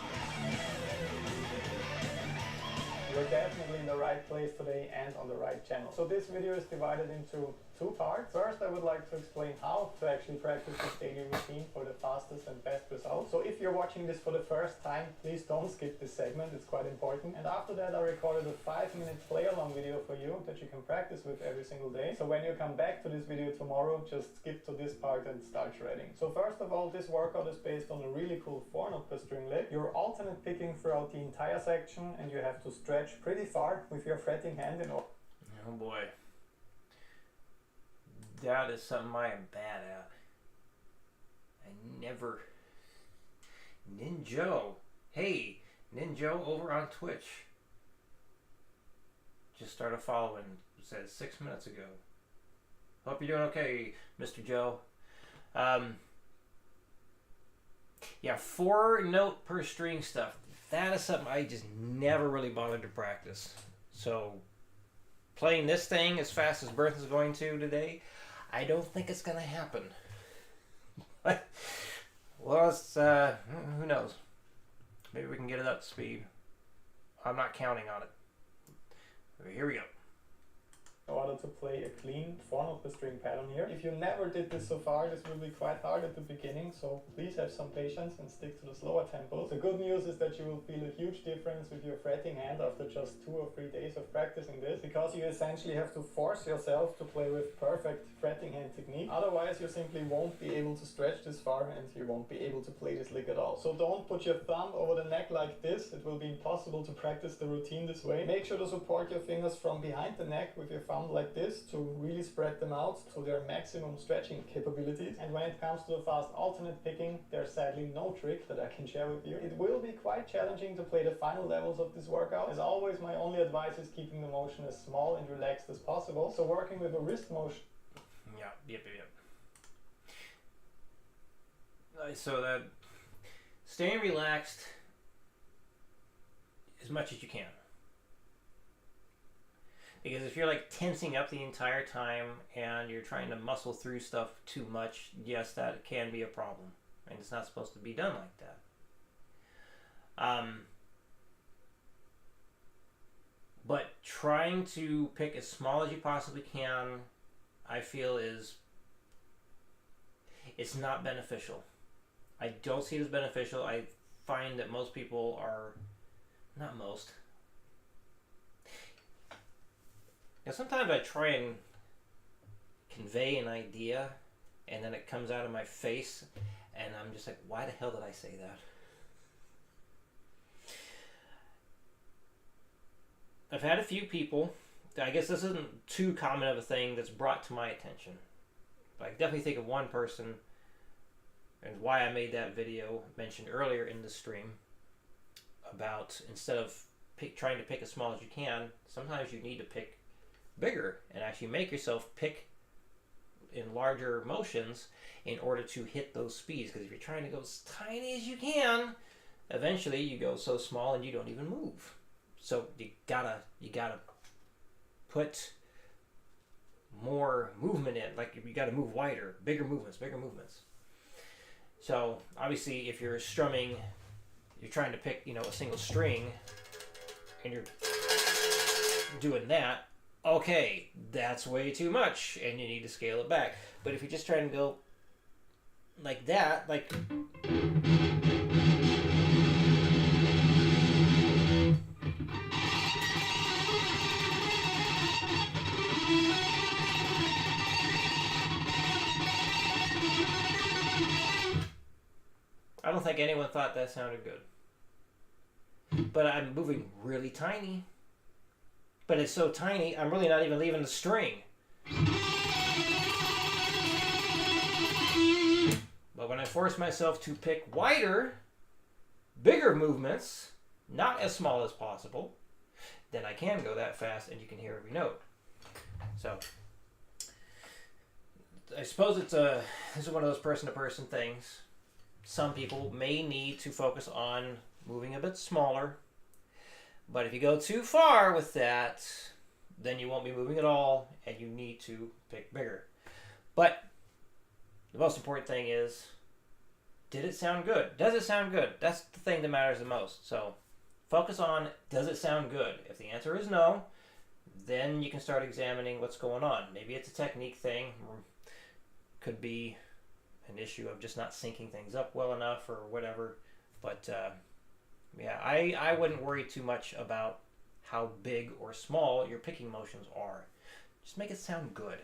you're definitely in the right place today and on the right channel. So this video is divided into 2 parts. First, I would like to explain how to actually practice this daily routine for the fastest and best results. So if you're watching this for the first time, please don't skip this segment, it's quite important. And after that, I recorded a 5-minute play-along video for you that you can practice with every single day. So when you come back to this video tomorrow, just skip to this part and start shredding. So first of all, this workout is based on a really cool 4-note per string lick. You're alternate picking throughout the entire section, and you have to stretch pretty far with your fretting hand in order. Oh boy. That is something I am bad at. I never... Ninjo. Hey, Ninjo over on Twitch. Just started following, it says 6 minutes ago. Hope you're doing okay, Mr. Joe. Yeah, 4-note per string stuff. That is something I just never really bothered to practice. So, playing this thing as fast as Bernth is going to today, I don't think it's going to happen. Well, it's, who knows? Maybe we can get it up to speed. I'm not counting on it. Here we go. In order to play a clean 4-note per string pattern here. If you never did this so far, this will be quite hard at the beginning, so please have some patience and stick to the slower tempos. The good news is that you will feel a huge difference with your fretting hand after just 2 or 3 days of practicing this, because you essentially have to force yourself to play with perfect fretting hand technique. Otherwise, you simply won't be able to stretch this far and you won't be able to play this lick at all. So don't put your thumb over the neck like this. It will be impossible to practice the routine this way. Make sure to support your fingers from behind the neck with your thumb like this to really spread them out to their maximum stretching capabilities. And when it comes to the fast alternate picking, there's sadly no trick that I can share with you. It will be quite challenging to play the final levels of this workout. As always, my only advice is keeping the motion as small and relaxed as possible. So working with a wrist motion. Yep. So that staying relaxed as much as you can. Because if you're like tensing up the entire time and you're trying to muscle through stuff too much, yes, that can be a problem. And it's not supposed to be done like that. But trying to pick as small as you possibly can, I feel it's not beneficial. I don't see it as beneficial. I find that most people are, not most. Now sometimes I try and convey an idea and then it comes out of my face and I'm just like, why the hell did I say that? I've had a few people, I guess this isn't too common of a thing that's brought to my attention, but I definitely think of one person and why I made that video mentioned earlier in the stream about instead of trying to pick as small as you can, sometimes you need to pick bigger and actually make yourself pick in larger motions in order to hit those speeds. Because if you're trying to go as tiny as you can, eventually you go so small and you don't even move. So you gotta put more movement in. Like you gotta move wider, bigger movements. So obviously if you're strumming, you're trying to pick, a single string and you're doing that, okay, that's way too much and you need to scale it back. But if you're just trying to go like that, like I don't think anyone thought that sounded good. But I'm moving really tiny. But it's so tiny, I'm really not even leaving the string. But when I force myself to pick wider, bigger movements, not as small as possible, then I can go that fast and you can hear every note. So, I suppose this is one of those person-to-person things. Some people may need to focus on moving a bit smaller. But if you go too far with that, then you won't be moving at all, and you need to pick bigger. But the most important thing is, did it sound good? Does it sound good? That's the thing that matters the most. So focus on, does it sound good? If the answer is no, then you can start examining what's going on. Maybe it's a technique thing, or could be an issue of just not syncing things up well enough or whatever. But yeah, I wouldn't worry too much about how big or small your picking motions are. Just make it sound good.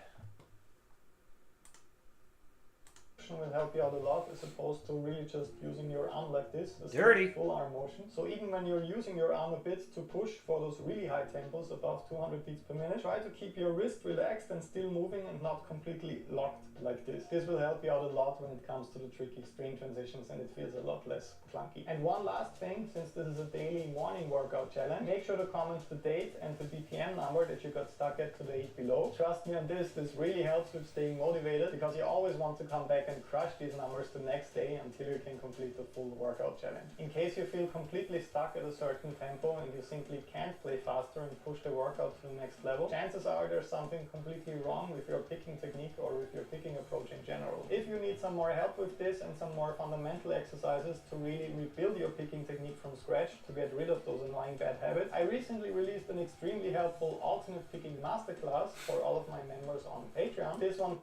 Will help you out a lot as opposed to really just using your arm like this. Dirty. Full arm motion. So even when you're using your arm a bit to push for those really high tempos above 200 beats per minute, try to keep your wrist relaxed and still moving and not completely locked like this. This will help you out a lot when it comes to the tricky string transitions and it feels a lot less clunky. And one last thing, since this is a daily morning workout challenge, make sure to comment the date and the BPM number that you got stuck at today below. Trust me on this really helps with staying motivated because you always want to come back and and crush these numbers the next day until you can complete the full workout challenge. In case you feel completely stuck at a certain tempo and you simply can't play faster and push the workout to the next level, chances are there's something completely wrong with your picking technique or with your picking approach in general. If you need some more help with this and some more fundamental exercises to really rebuild your picking technique from scratch to get rid of those annoying bad habits, I recently released an extremely helpful alternate picking masterclass for all of my members on Patreon. This one.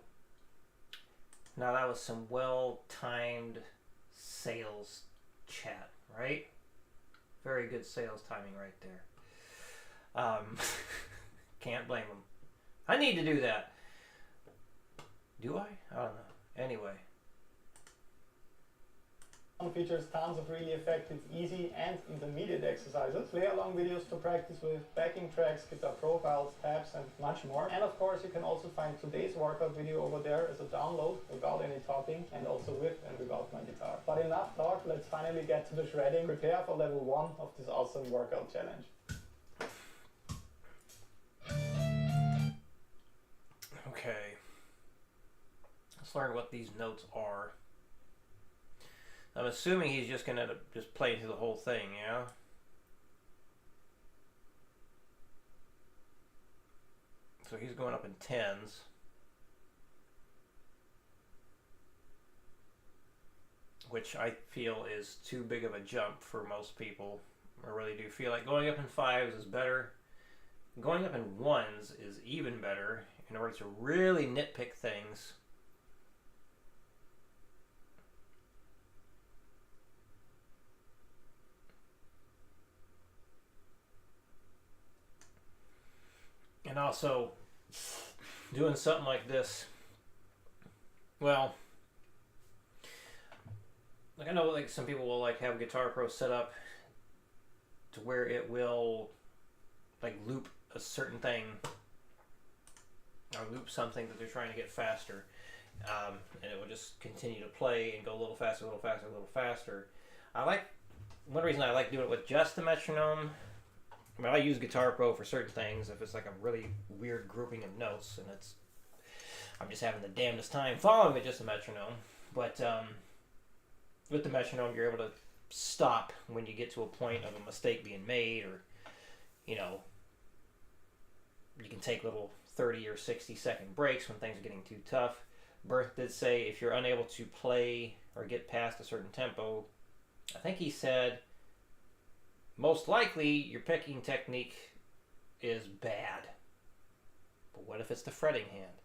Now that was some well-timed sales chat, right? Very good sales timing right there. Can't blame them. I need to do that. Do I? I don't know. Anyway. Features tons of really effective, easy and intermediate exercises, play-along videos to practice with, backing tracks, guitar profiles, tabs and much more. And of course you can also find today's workout video over there as a download without any talking and also with and without my guitar. But enough talk, let's finally get to the shredding. Prepare for level 1 of this awesome workout challenge. Okay. Let's learn what these notes are. I'm assuming he's just going to just play through the whole thing, yeah? So he's going up in tens. Which I feel is too big of a jump for most people. I really do feel like going up in fives is better. Going up in ones is even better in order to really nitpick things. And also, doing something like this, well, like I know like some people will like have Guitar Pro set up to where it will like loop a certain thing or loop something that they're trying to get faster, and it will just continue to play and go a little faster, a little faster, a little faster. One reason I like doing it with just the metronome, I mean, I use Guitar Pro for certain things if it's like a really weird grouping of notes and I'm just having the damnedest time following with just a metronome. But with the metronome, you're able to stop when you get to a point of a mistake being made, or, you know, you can take little 30 or 60 second breaks when things are getting too tough. Bernth did say if you're unable to play or get past a certain tempo, I think he said, most likely your picking technique is bad. But what if it's the fretting hand?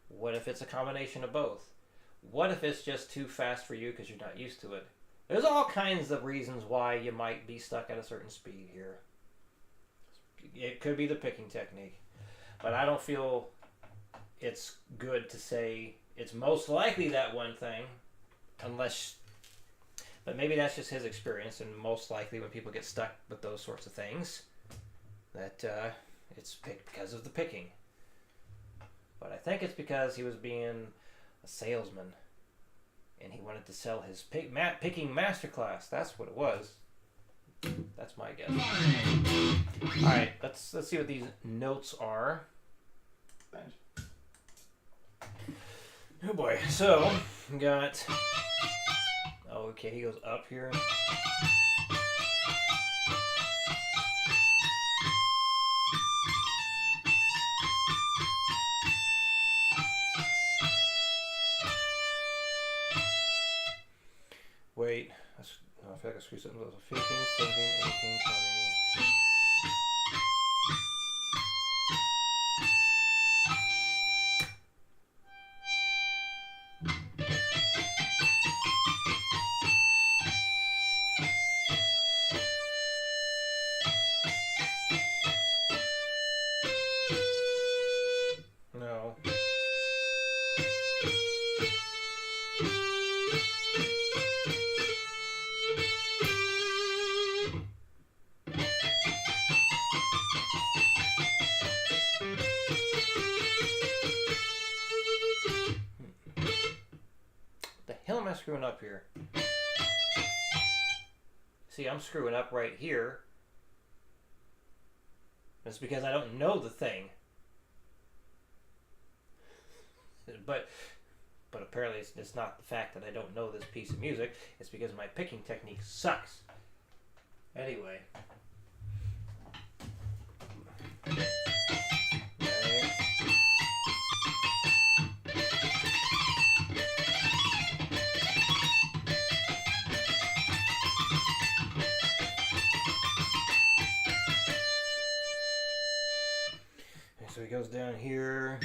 What if it's a combination of both? What if it's just too fast for you because you're not used to it? There's all kinds of reasons why you might be stuck at a certain speed here. It could be the picking technique. But I don't feel it's good to say it's most likely that one thing, unless... But maybe that's just his experience, and most likely when people get stuck with those sorts of things, that it's picked because of the picking. But I think it's because he was being a salesman, and he wanted to sell his picking masterclass. That's what it was. That's my guess. All right, let's see what these notes are. Oh boy! So we got. Oh, okay, he goes up here. Wait, I feel like I screwed something up. 15, 17, 18, 20. No. The hell am I screwing up here? See, I'm screwing up right here. It's because I don't know the thing. But But apparently it's not the fact that I don't know this piece of music. It's because my picking technique sucks. Anyway. Right. So he goes down here.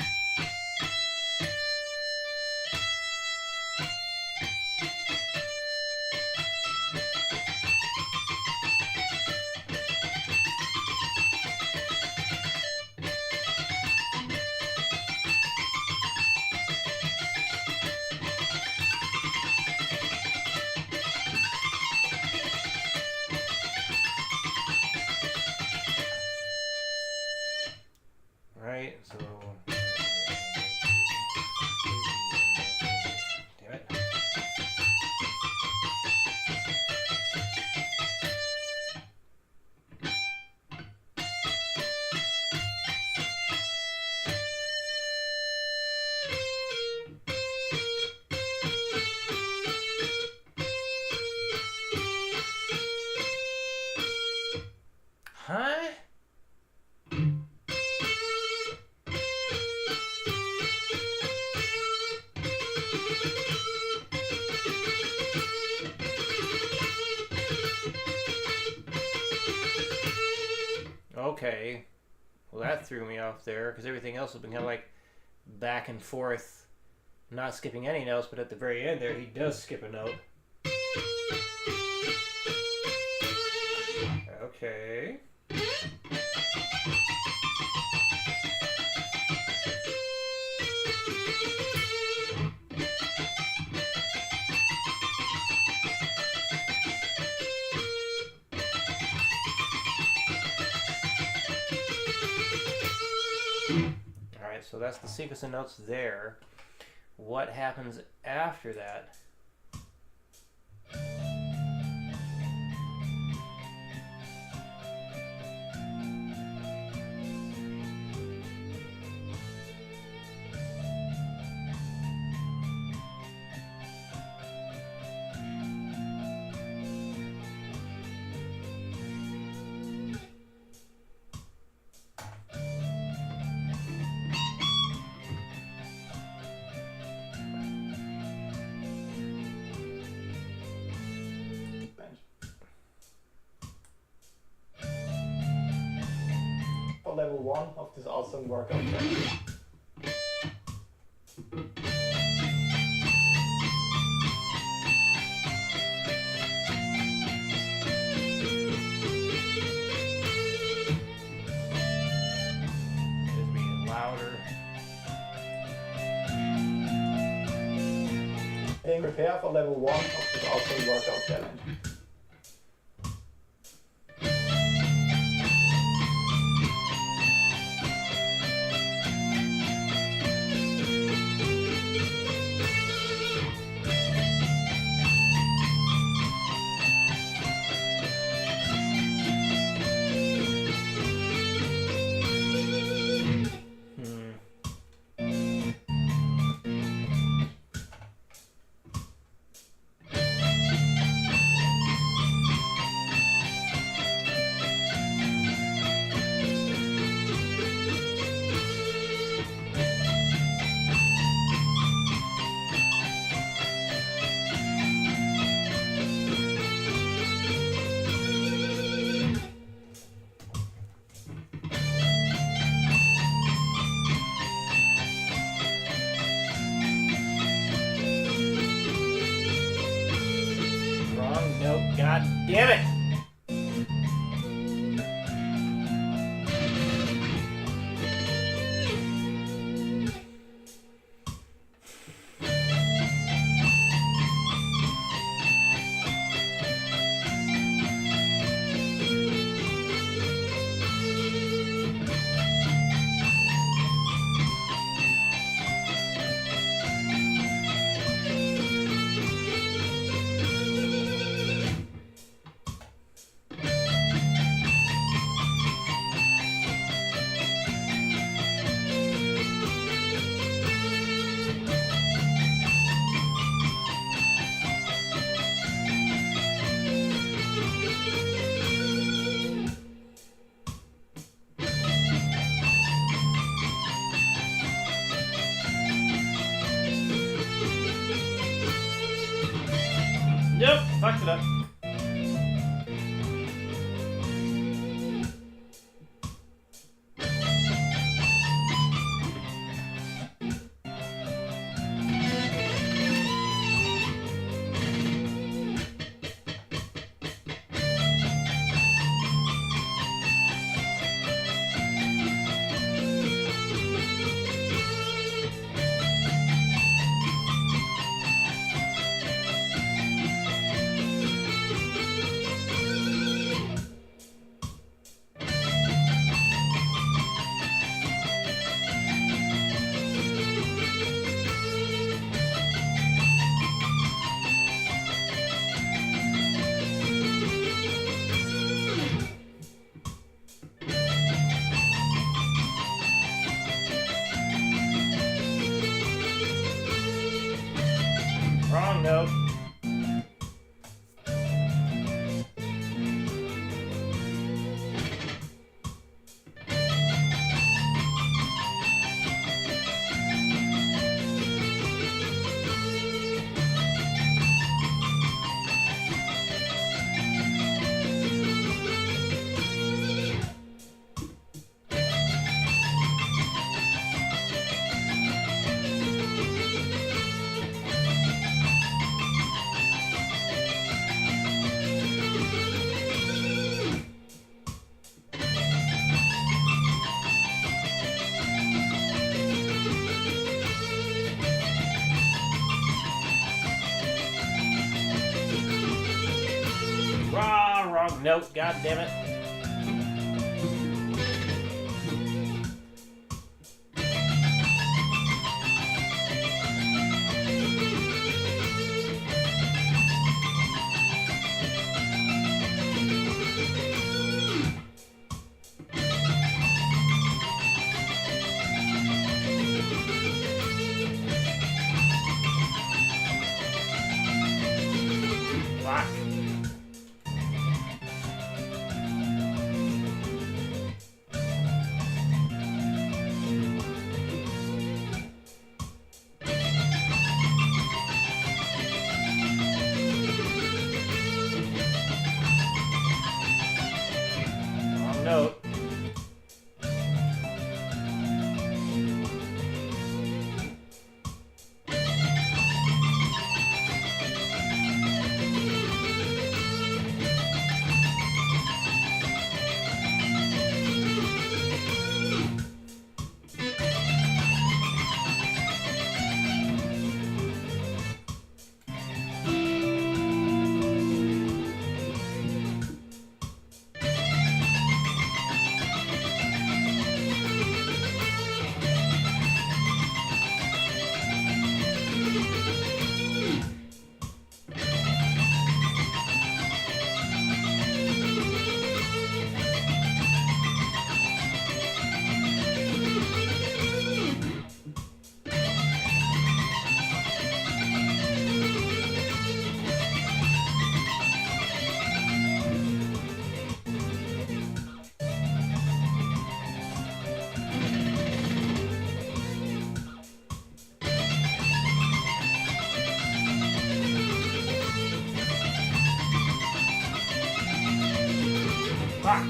Right, so damn it. Huh? Okay, well that threw me off there because everything else has been kind of like back and forth, not skipping any notes, but at the very end there he does skip a note. Okay. Alright, so that's the sequence of notes there. What happens after that? For level 1 of this awesome workout challenge. It is being louder. Being prepared for level 1 of this awesome workout challenge. Wrong note, god damn it! fucked it up. Wrong note. Wrong note, god damn it. Fuck. Wrong note. Fuck.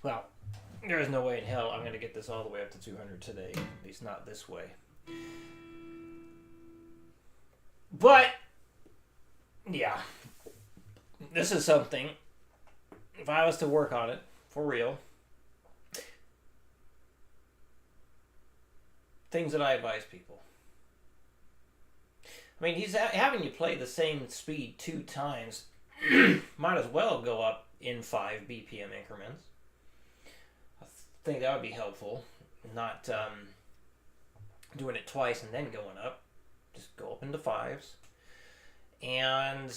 Well, there is no way in hell I'm going to get this all the way up to 200 today. At least not this way. But, yeah. This is something, if I was to work on it, for real, things that I advise people. I mean, he's having you play the same speed 2 times. Might as well go up in 5 BPM increments. I think that would be helpful. Not doing it twice and then going up. Just go up into 5s. And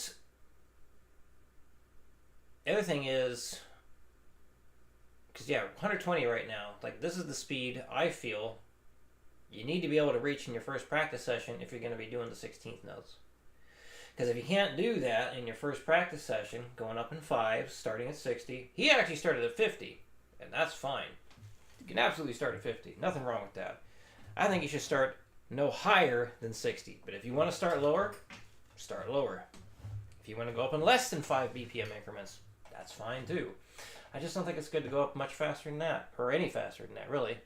the other thing is, because yeah, 120 right now. Like, this is the speed I feel you need to be able to reach in your first practice session if you're going to be doing the 16th notes. Because if you can't do that in your first practice session, going up in fives, starting at 60, he actually started at 50, and that's fine. You can absolutely start at 50. Nothing wrong with that. I think you should start no higher than 60. But if you want to start lower, start lower. If you want to go up in less than 5 BPM increments, that's fine too. I just don't think it's good to go up much faster than that, or any faster than that, really.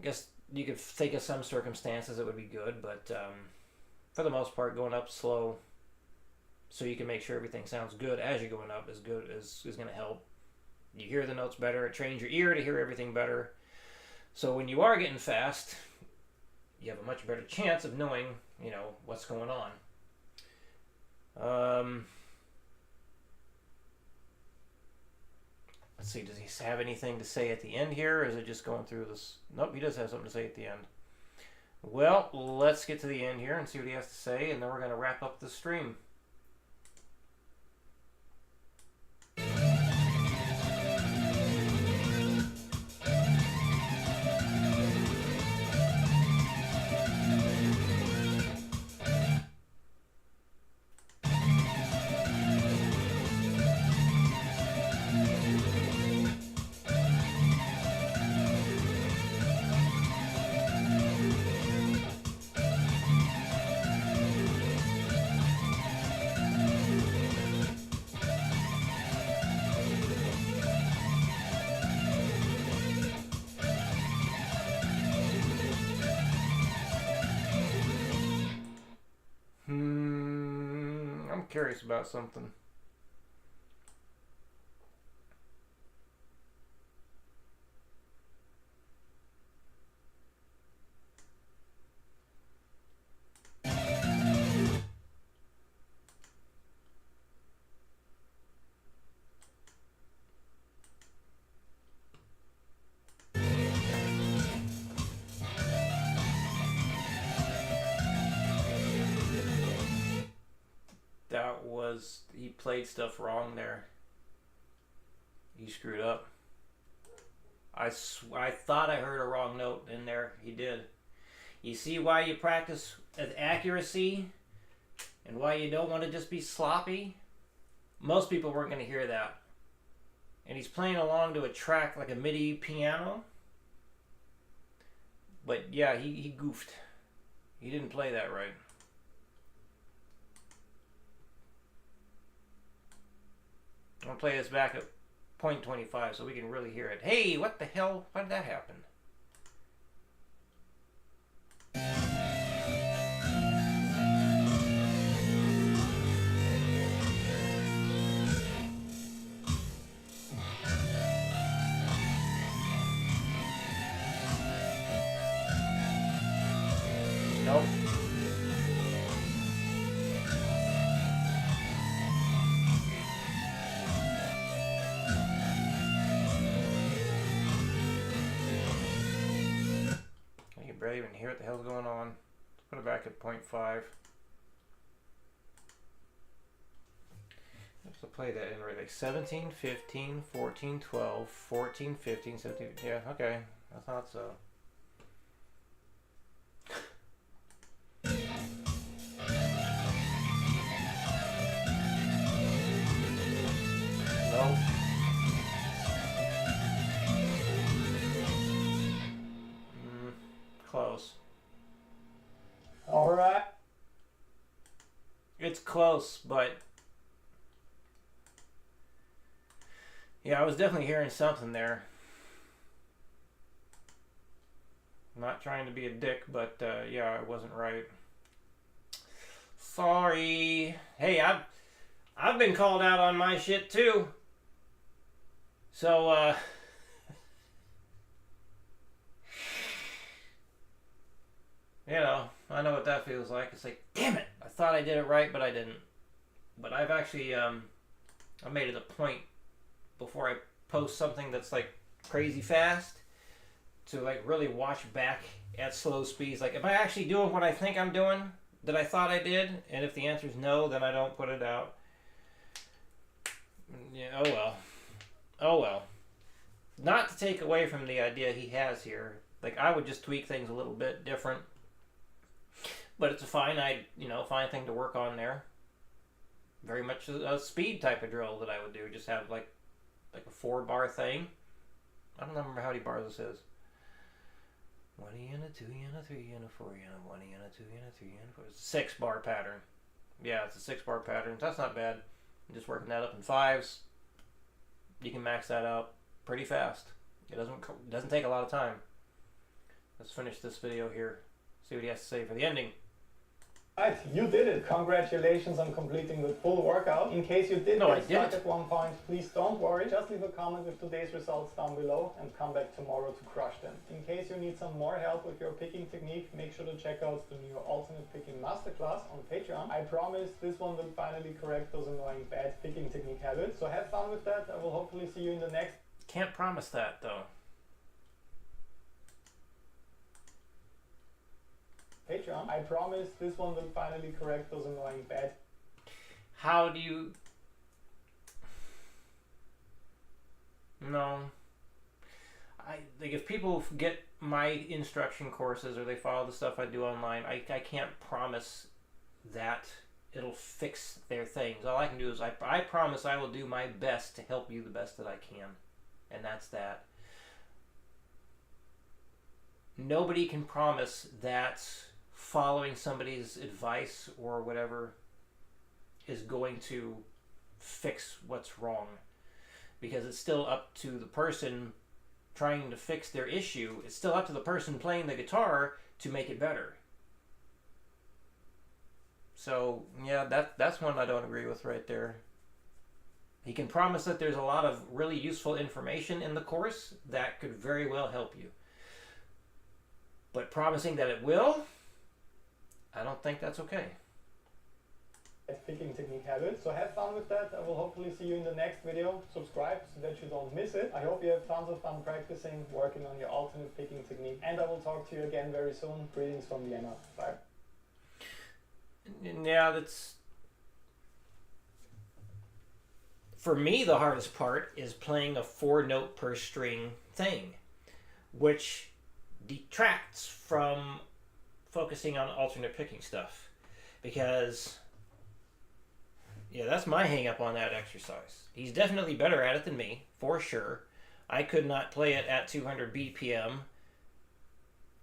I guess you could think of some circumstances it would be good, but for the most part, going up slow so you can make sure everything sounds good as you're going up is going to help. You hear the notes better. It trains your ear to hear everything better. So when you are getting fast, you have a much better chance of knowing, what's going on. Let's see, does he have anything to say at the end here, or is it just going through this? Nope, he does have something to say at the end. Well, let's get to the end here and see what he has to say, and then we're going to wrap up the stream. I'm curious about something. He played stuff wrong there. He screwed up. I thought I heard a wrong note in there. He did. You see why you practice with accuracy and why you don't want to just be sloppy? Most people weren't going to hear that. And he's playing along to a track like a MIDI piano. But yeah, he goofed. He didn't play that right. I'm going to play this back at 0.25 so we can really hear it. Hey, what the hell? Why did that happen? Nope. You can barely even hear what the hell's going on. Let's put it back at 0.5. Let's play that in right, like 17, 15, 14, 12, 14, 15, 17. Yeah, okay. I thought so. Nope. Close. Alright. It's close, but yeah, I was definitely hearing something there. I'm not trying to be a dick, but yeah, I wasn't right. Sorry. Hey, I've been called out on my shit too. So I know what that feels like. It's like, damn it, I thought I did it right, but I didn't. But I've actually I made it a point before I post something that's like crazy fast to like really watch back at slow speeds. Like, am I actually doing what I think I'm doing that I thought I did? And if the answer is no, then I don't put it out. Yeah, oh well. to take away from the idea he has here. Like, I would just tweak things a little bit different. But it's a finite, fine thing to work on there. Very much a speed type of drill that I would do. Just have like a 4-bar thing. I don't remember how many bars this is. 1 and a 2 and a 3 and a 4 and a 1 and a 2 and a 3 and a 4. It's a 6-bar pattern. Yeah, it's a 6-bar pattern. That's not bad. I'm just working that up in 5s. You can max that out pretty fast. It doesn't take a lot of time. Let's finish this video here. See what he has to say for the ending. Right, you did it. Congratulations on completing the full workout. In case you did get stuck at one point, please don't worry. Just leave a comment with today's results down below and come back tomorrow to crush them. In case you need some more help with your picking technique, make sure to check out the new alternate picking masterclass on Patreon. I promise this one will finally correct those annoying bad picking technique habits. So have fun with that. I will hopefully see you in the next. Can't promise that though. Patreon. I promise this one will finally correct those annoying bad. How do you... No. Like, if people get my instruction courses or they follow the stuff I do online, I can't promise that it'll fix their things. All I can do is I promise I will do my best to help you the best that I can. And that's that. Nobody can promise that following somebody's advice or whatever is going to fix what's wrong, because it's still up to the person trying to fix their issue. It's still up to the person playing the guitar to make it better. So yeah, that's one I don't agree with right there. He can promise that there's a lot of really useful information in the course that could very well help you, but promising that it will, I don't think that's okay. Picking technique habit. So have fun with that. I will hopefully see you in the next video. Subscribe so that you don't miss it. I hope you have tons of fun practicing, working on your alternate picking technique. And I will talk to you again very soon. Greetings from Vienna. Bye. Yeah, that's... For me, the hardest part is playing a 4-note per string thing, which detracts from focusing on alternate picking stuff, because yeah, that's my hang up on that exercise. He's definitely better at it than me, for sure. I could not play it at 200 BPM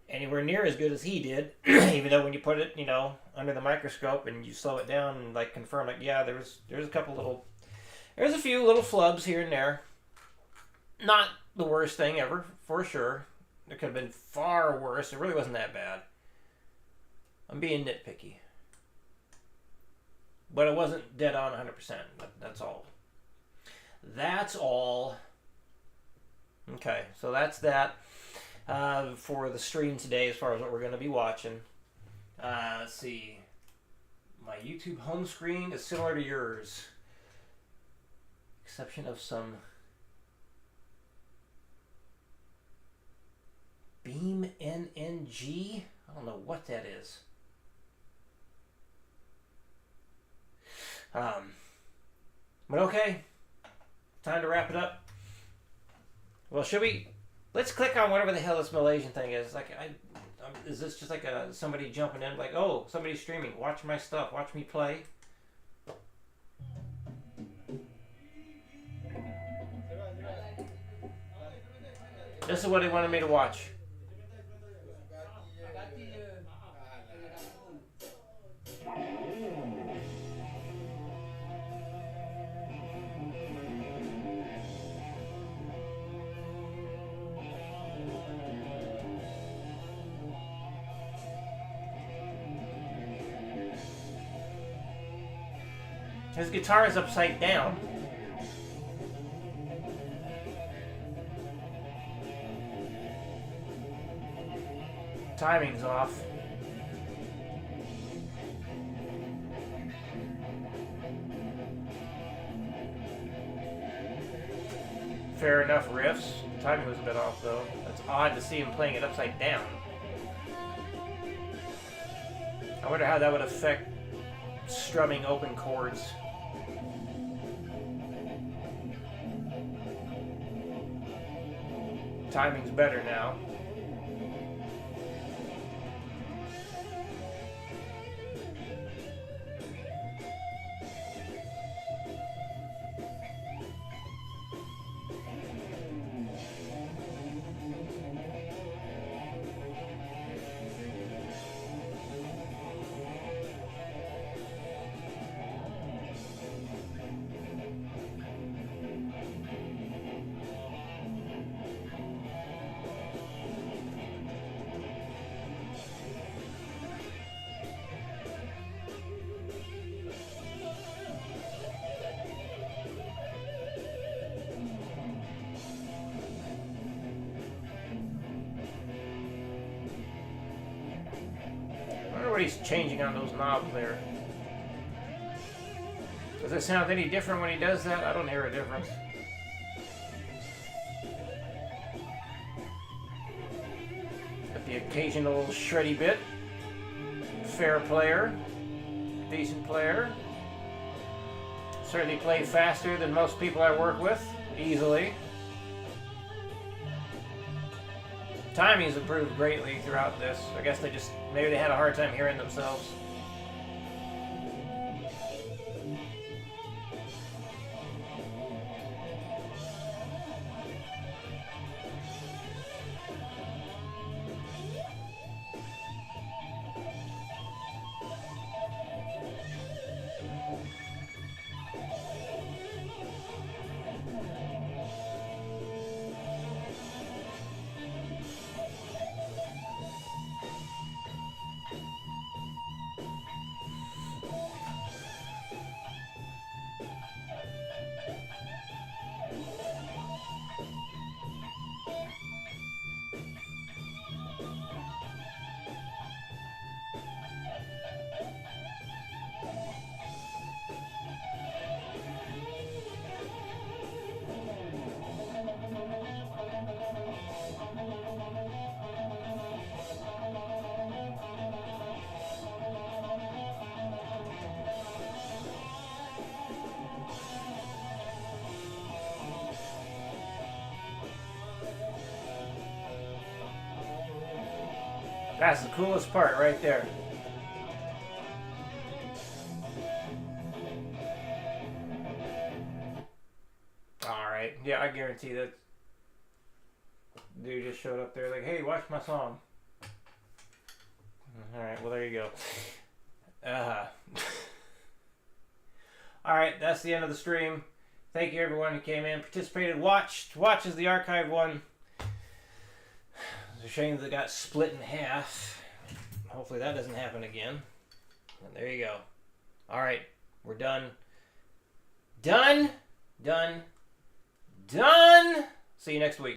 anywhere near as good as he did, even though when you put it, under the microscope and you slow it down and like confirm, like, yeah, there's a few little flubs here and there. Not the worst thing ever, for sure. It could have been far worse. It really wasn't that bad. I'm being nitpicky. But it wasn't dead on 100%. That's all. That's all. Okay, so that's that for the stream today as far as what we're going to be watching. Let's see. My YouTube home screen is similar to yours. Exception of some Beam NNG. I don't know what that is. But okay, time to wrap it up. Well, let's click on whatever the hell this Malaysian thing is. Like, is this just like somebody jumping in, like, oh, somebody's streaming, watch my stuff, watch me play? This is what he wanted me to watch. His guitar is upside down. Timing's off. Fair enough riffs. Timing was a bit off though. That's odd to see him playing it upside down. I wonder how that would affect strumming open chords. Timing's better now. I wonder what he's changing on those knobs there. Does it sound any different when he does that? I don't hear a difference. Got the occasional shreddy bit. Fair player. Decent player. Certainly play faster than most people I work with. Easily. Timing's improved greatly throughout this. I guess maybe they had a hard time hearing themselves. That's the coolest part right there. Alright, yeah, I guarantee that dude just showed up there like, hey, watch my song. Alright, well there you go. Alright, that's the end of the stream. Thank you everyone who came in, participated, watched. Watch is the archived one. It's a shame that it got split in half. Hopefully that doesn't happen again. And there you go. Alright, we're done. Done! Done! Done! See you next week.